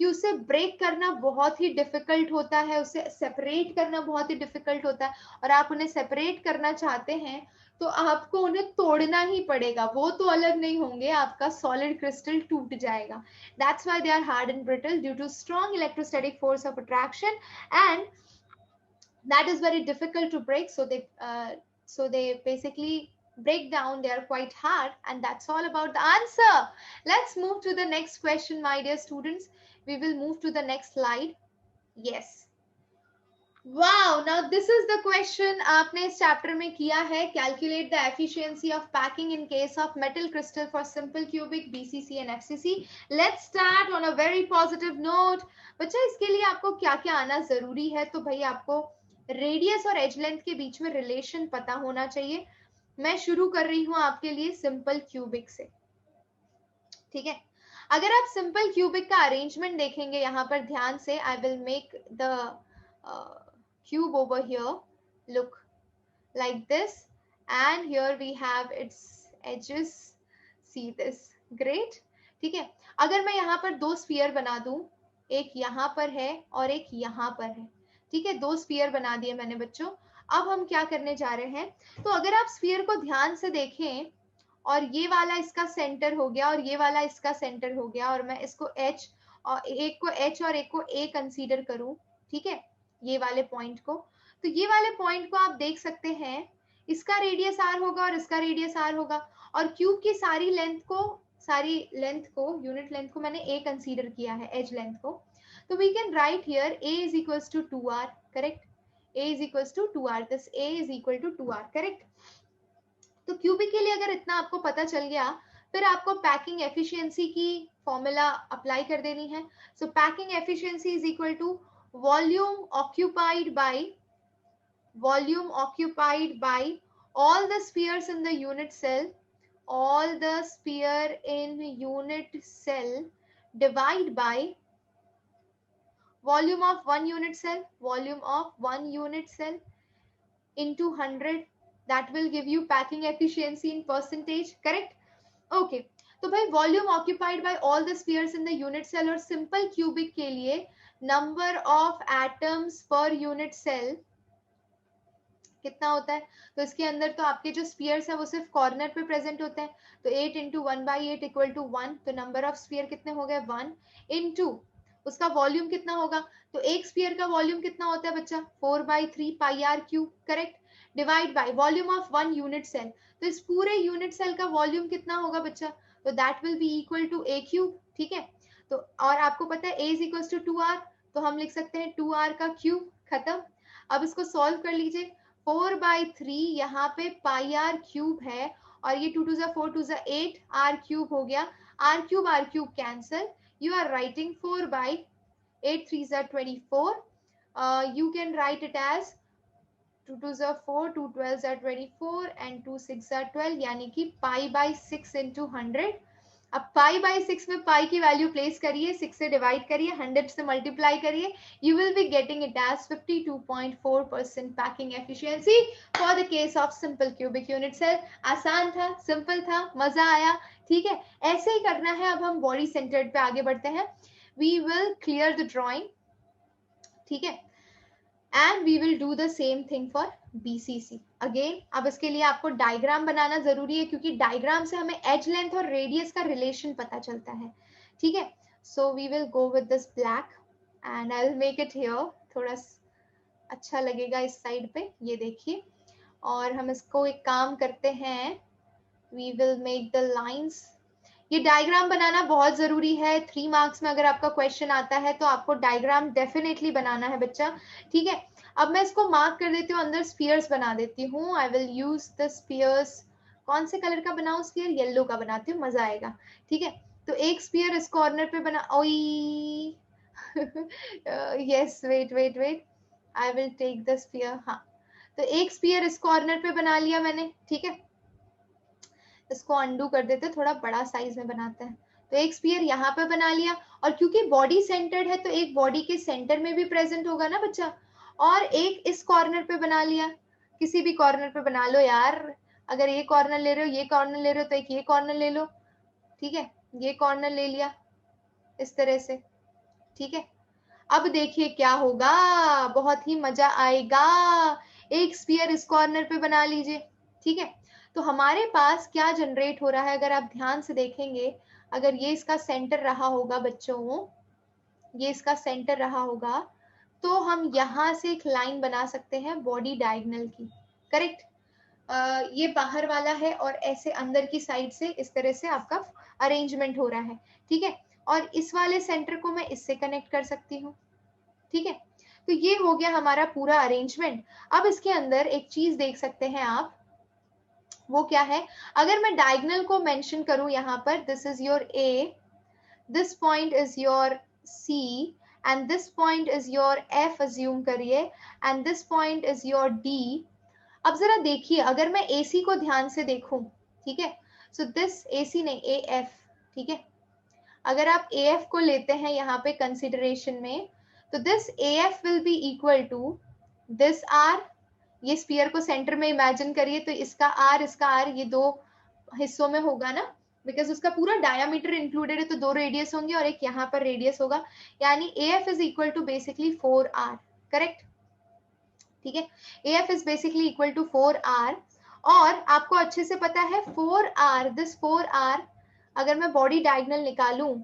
कि उसे ब्रेक करना बहुत ही डिफिकल्ट होता है, उसे सेपरेट करना बहुत ही डिफिकल्ट होता है। और आप उन्हें सेपरेट करना चाहते हैं तो आपको उन्हें तोड़ना ही पड़ेगा, वो तो अलग नहीं होंगे, आपका सॉलिड क्रिस्टल टूट जाएगा। That's why they are hard and brittle due to strong electrostatic force of attraction and that is very difficult to break, so they basically break down, they are quite hard, and that's all about the answer. Let's move to the next question, my dear students. We will move to the next slide. Yes, wow, now this is the question आपने इस chapter में किया है, calculate the efficiency of packing in case of metal crystal for simple cubic BCC and FCC. Let's start on a very positive note. बच्चा इसके लिए आपको क्या क्या आना जरूरी है, तो भाई आपको रेडियस और एज लेंथ के बीच में रिलेशन पता होना चाहिए। मैं शुरू कर रही हूं आपके लिए सिंपल क्यूबिक से, ठीक है। अगर आप सिंपल क्यूबिक का अरेंजमेंट देखेंगे यहाँ पर ध्यान से, आई will make the cube over here look like this, and here we have its edges, see this, great, ठीक है। अगर मैं यहाँ पर दो स्फीयर बना दूं, एक यहाँ पर है और एक यहाँ पर है, ठीक है, दो स्फीयर बना दिए मैंने बच्चों। अब हम क्या करने जा रहे हैं, तो अगर आप स्फीयर को ध्यान से देखें, और ये वाला इसका सेंटर हो गया और ये वाला इसका सेंटर हो गया, और मैं इसको H और एक को H और एक को A कंसीडर करूं, ठीक है, ये वाले पॉइंट को, तो ये वाले पॉइंट को आप देख सकते हैं, इसका रेडियस R होगा और इसका रेडियस R होगा, और क्यूब की सारी लेंथ को यूनिट लेंथ को मैंने A कंसीडर किया है, एज लेंथ को, तो we can write here A is equals to 2R, correct, A is equals to 2R, this A is equal to 2R, correct. तो क्यूबिक के लिए अगर इतना आपको पता चल गया, फिर आपको पैकिंग एफिशिएंसी की फॉर्मूला अप्लाई कर देनी है। सो packing efficiency is equal to volume occupied by all the spheres in the unit cell, all the sphere in unit cell divide by volume of one unit cell into 100, that will give you packing efficiency in percentage, correct? Okay, तो भाई volume occupied by all the spheres in the unit cell, और simple cubic के लिए number of atoms per unit cell कितना होता है, तो इसके अंदर तो आपके जो स्फीयर्स है वो सिर्फ कॉर्नर पे प्रेजेंट होते हैं, तो 8 इंटू 1/8 इक्वल टू 1, तो नंबर ऑफ स्फीयर कितने हो गए 1, इंटू उसका वॉल्यूम कितना होगा, तो एक स्फीयर का वॉल्यूम कितना होता है बच्चा 4/3 pi r cube, correct, divide by volume of one unit cell, तो इस पूरे यूनिट सेल का वॉल्यूम कितना होगा बच्चा, तो that will be equal to a cube, ठीक है। तो और आपको पता है a is equal to 2r, तो हम लिख सकते हैं 2r का क्यूब, खत्म। अब इसको सॉल्व कर लीजिए, 4/3 यहाँ पे पाई आर क्यूब है, और ये 2 2 4 2 8 आर क्यूब हो गया, R cube cancel, you are writing 4/8 3 24, you can write it as 2 2 4 2 12 24 and 2 6 12, यानी कि pi/6 into 100। अब pi/6 में पाई की वैल्यू प्लेस करिए, 6 से डिवाइड करिए, 100 से मल्टीप्लाई करिए, you will be getting it as 52.4% packing efficiency for the case of simple cubic unit cell. आसान था, सिंपल था, मजा आया, ठीक है। ऐसे ही करना है। अब हम बॉडी सेंटर्ड पे आगे बढ़ते हैं। We will clear the drawing, ठीक है, and we will do the same thing for BCC again. अब इसके लिए आपको डायग्राम बनाना जरूरी है, क्योंकि डायग्राम से हमें एज लेंथ और रेडियस का रिलेशन पता चलता है, ठीक है। So we will go with this black and I will make it here, थोड़ा अच्छा लगेगा इस साइड पे, ये देखिए। और हम इसको एक काम करते हैं, we will make the lines. ये डायग्राम बनाना बहुत जरूरी है, 3 मार्क्स में अगर आपका क्वेश्चन आता है तो आपको डायग्राम डेफिनेटली बनाना है बच्चा, ठीक है। अब मैं इसको मार्क कर देती हूँ, अंदर स्फीयर्स बना देती हूँ। I will use the spheres, कौन से कलर का बनाऊं स्फीयर, येलो का बनाती हूँ, मजा आएगा, ठीक है। तो एक स्फीयर इस कॉर्नर पे बना, ओई yes, wait wait wait, I will take the sphere, हाँ। तो एक स्फीयर इस कॉर्नर पे बना लिया मैंने, ठीक है। इसको अंडू कर देते, थोड़ा बड़ा साइज में बनाते हैं। तो एक स्फीयर यहाँ पे बना लिया, और क्योंकि बॉडी सेंटर्ड है तो एक बॉडी के सेंटर में भी प्रेजेंट होगा ना बच्चा, और एक इस कॉर्नर पे बना लिया, किसी भी कॉर्नर पे बना लो यार, अगर ये कॉर्नर ले रहे हो, ये कॉर्नर ले रहे हो, तो एक ये कॉर्नर ले लो, ठीक है, ये कॉर्नर ले लिया इस तरह से, ठीक है। अब देखिए क्या होगा, बहुत ही मजा आएगा। एक स्फीयर इस कॉर्नर पे बना लीजिए, ठीक है। तो हमारे पास क्या जनरेट हो रहा है, अगर आप ध्यान से देखेंगे, अगर ये इसका सेंटर रहा होगा बच्चों, ये इसका सेंटर रहा होगा, तो हम यहां से एक लाइन बना सकते हैं बॉडी डायगोनल की, करेक्ट। ये बाहर वाला है और ऐसे अंदर की साइड से इस तरह से आपका अरेंजमेंट हो रहा है, ठीक है। और इस वाले सेंटर को मैं इससे कनेक्ट कर सकती हूँ, ठीक है। तो ये हो गया हमारा पूरा अरेंजमेंट। अब इसके अंदर एक चीज देख सकते हैं आप, वो क्या है, अगर मैं डायगोनल को मेंशन करूं यहाँ पर, this is your A, this point is your C, and this point is your F assume करिए, and this point is your D. अब जरा देखिए, अगर मैं ए सी को ध्यान से देखूं, ठीक है, सो दिस ए सी नहीं, ए एफ, ठीक है, अगर आप ए एफ को लेते हैं यहाँ पे कंसिडरेशन में, तो this A F will be equal to this R, ये स्फीयर को सेंटर में इमेजिन करिए, तो इसका आर ये दो हिस्सों में होगा ना, बिकॉज उसका पूरा डायमीटर इंक्लूडेड है, तो दो रेडियस होंगे और एक यहाँ पर रेडियस होगा, यानी A F is equal to basically 4r, correct, ठीक है, A F is basically equal to 4r। और आपको अच्छे से पता है 4r, दिस 4r अगर मैं बॉडी डायगोनल निकालूं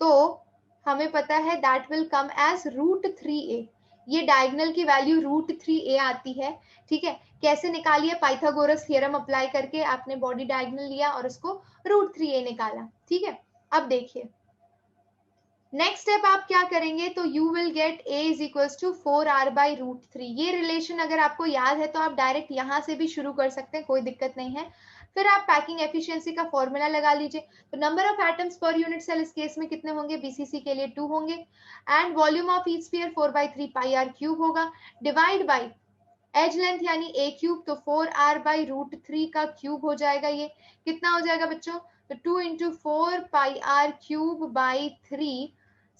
तो हमें पता है that will come as √3a, ये डायगोनल की वैल्यू √3a आती है, ठीक है। कैसे निकालिए, पाइथागोरस थ्योरम अप्लाई करके आपने बॉडी डायगोनल लिया और उसको √3a निकाला, ठीक है। अब देखिए नेक्स्ट स्टेप आप क्या करेंगे, तो you will get a is equals to 4r/√3। ये रिलेशन अगर आपको याद है तो आप डायरेक्ट यहां से भी शुरू कर सकते हैं, कोई दिक्कत नहीं है। फिर आप पैकिंग एफिशिएंसी का फॉर्मूला लगा लीजिए, तो number of atoms per unit cell इस केस में कितने होंगे, बीसीसी के लिए 2 होंगे, and volume of each sphere 4/3 πr³ होगा, डिवाइड बाई एज लेंथ यानी a³, तो 4r/√3 का क्यूब हो जाएगा, ये कितना हो जाएगा बच्चों, तो 2 × 4 πr³/3,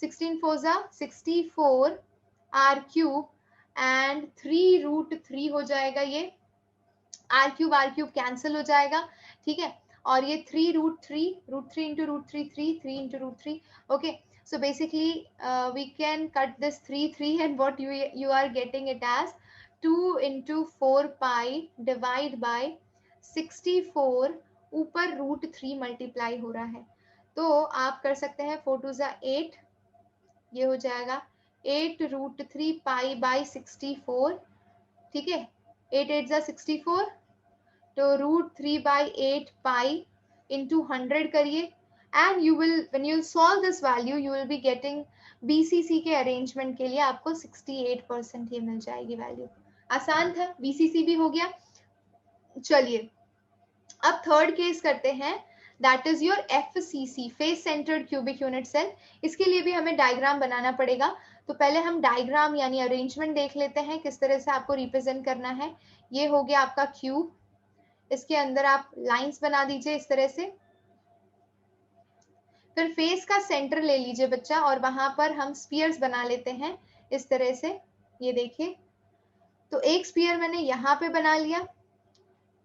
16 4 जा 64 r³ एंड 3√3 हो जाएगा, ये r³ कैंसिल हो जाएगा, ठीक है, और ये 3√3, √3 × √3 3 3 × √3, okay. So basically we can cut this 3 and what you are getting it as 2 × 4 pi divide by 64, ऊपर √3 मल्टीप्लाई हो रहा है, तो आप कर सकते हैं 4 2 जा 8, ये हो जाएगा 8√3 π/64, ठीक है, 8 8 जा 64, तो √3/8 पाई into 100 करिए, and you will when you solve this value you will be getting BCC के अरेंजमेंट के लिए आपको 68% ये मिल जाएगी वैल्यू। आसान था, बीसीसी भी हो गया। चलिए अब थर्ड केस करते हैं, that is your FCC, face centred cubic unit cell. इसके लिए भी हमें डायग्राम बनाना पड़ेगा, तो पहले हम डायग्राम यानी अरेंजमेंट देख लेते हैं किस तरह से आपको रिप्रेजेंट करना है। ये हो गया आपका क्यूब, इसके अंदर आप लाइंस बना दीजिए इस तरह से, फिर फेस का सेंटर ले लीजिए बच्चा, और वहां पर हम स्फीयर्स बना लेते हैं इस तरह से, ये देखिए, तो एक स्फीयर मैंने यहाँ पे बना लिया,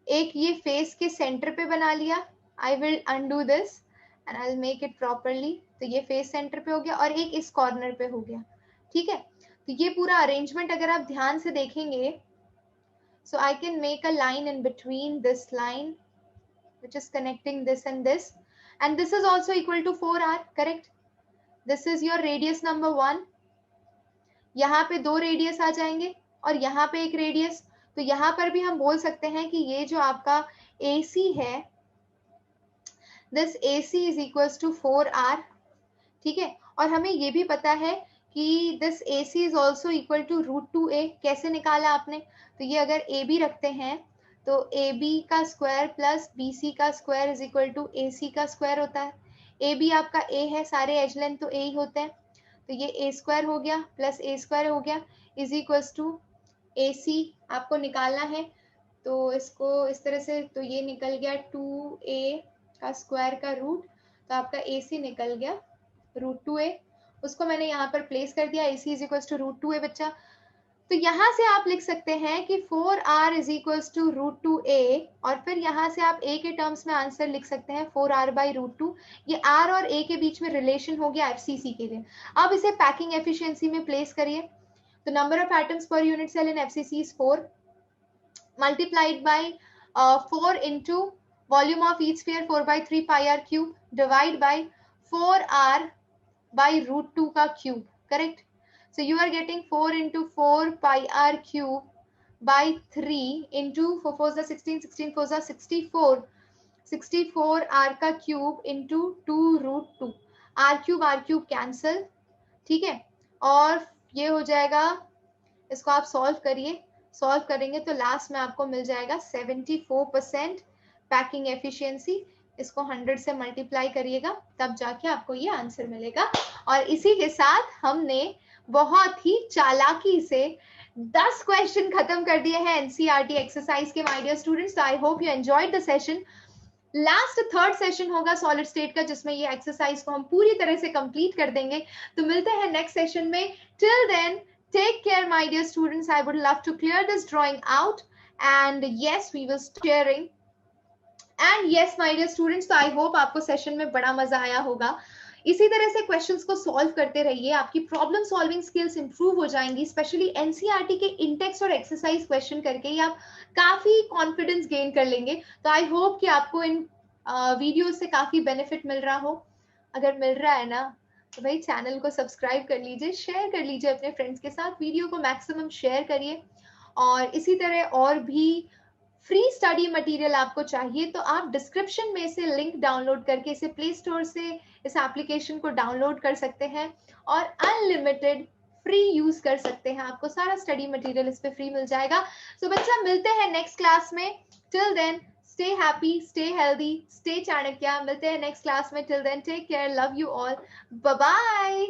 एक ये फेस के सेंटर पे बना लिया, I will undo this and I will make it properly, तो ये फेस सेंटर पे हो गया, और एक इस कॉर्नर पे हो गया, ठीक है। तो ये पूरा अरेंजमेंट अगर आप ध्यान से देखेंगे, so I can make a line in between this line which is connecting this, and this is also equal to 4r, correct, this is your radius number 1, यहाँ पे 2 रेडियस आ जाएंगे और यहाँ पे एक रेडियस, तो यहाँ पर भी हम बोल सकते हैं कि ये जो आपका AC है, this AC is equals to 4r, ठीक है। और हमें ये भी पता है कि this AC is also equal to √2a, कैसे निकाला आपने, तो ये अगर AB रखते हैं तो AB का स्क्वायर प्लस BC का square is equal to AC का स्क्वायर होता है, AB आपका A है, सारे एज लेंथ तो A ही होते हैं, तो ये A² हो गया प्लस A² हो गया इज इक्वल्स टू AC आपको निकालना है, तो इसको इस तरह से, तो ये निकल गया 2a का स्क्वायर का रूट, तो आपका AC निकल गया √2a, उसको मैंने यहाँ पर प्लेस कर दिया, AC is equals to √2a बच्चा। तो यहाँ से आप लिख सकते हैं कि 4r is equals to √2a, और फिर यहाँ से आप a के टर्म्स में आंसर लिख सकते हैं 4r/√2, ये r और a के बीच में रिलेशन हो गया FCC के लिए। अब इसे पैकिंग एफिशिएंसी में प्लेस करिए, तो number of atoms per unit cell in FCC is 4 multiplied by 4 into volume of each sphere 4/3 πr³ divide by 4r/√2 का cube, correct. So you are getting 4 × 4 πr³ by 3 into 4 4 is 16, 16 4 is 64, 64 r का cube into 2√2, r³ cancel, ठीक है, और ये हो जाएगा इसको आप सॉल्व करिए, सॉल्व करेंगे तो लास्ट में आपको मिल जाएगा 74% पैकिंग एफिशिएंसी। इसको 100 से मल्टीप्लाई करिएगा तब जाके आपको ये आंसर मिलेगा। और इसी के साथ हमने बहुत ही चालाकी से 10 क्वेश्चन खत्म कर दिए हैं एनसीईआरटी एक्सरसाइज के my dear students. I hope you enjoyed the session. Last third session होगा सॉलिड स्टेट का, जिसमें ये एक्सरसाइज को हम पूरी तरह से कंप्लीट कर देंगे। तो मिलते हैं नेक्स्ट सेशन में। Till then take care my dear students. I would love to clear this drawing out, and yes we will sharing, and yes my dear students, तो I hope आपको सेशन में बड़ा मजा आया होगा। इसी तरह से क्वेश्चंस को सॉल्व करते रहिए, आपकी प्रॉब्लम सॉल्विंग स्किल्स इंप्रूव हो जाएंगी। स्पेशली एनसीईआरटी के इंटेक्स और एक्सरसाइज क्वेश्चन करके ही आप काफी कॉन्फिडेंस गेन कर लेंगे। तो आई होप कि आपको इन वीडियो से काफी बेनिफिट मिल रहा हो। अगर मिल रहा है ना तो भाई चैनल को सब्सक्राइब कर लीजिए, शेयर कर लीजिए अपने फ्रेंड्स के साथ, वीडियो को मैक्सिमम शेयर करिए। और इसी तरह और भी फ्री स्टडी मटेरियल आपको चाहिए तो आप डिस्क्रिप्शन में से लिंक डाउनलोड करके इसे प्ले स्टोर से इस एप्लीकेशन को डाउनलोड कर सकते हैं और अनलिमिटेड फ्री यूज कर सकते हैं। आपको सारा स्टडी मटेरियल इस पे फ्री मिल जाएगा। सो बच्चा मिलते हैं नेक्स्ट क्लास में। Till then stay happy, stay healthy, stay Chanakya. मिलते हैं नेक्स्ट क्लास में। Till then take care, love you all, bye bye.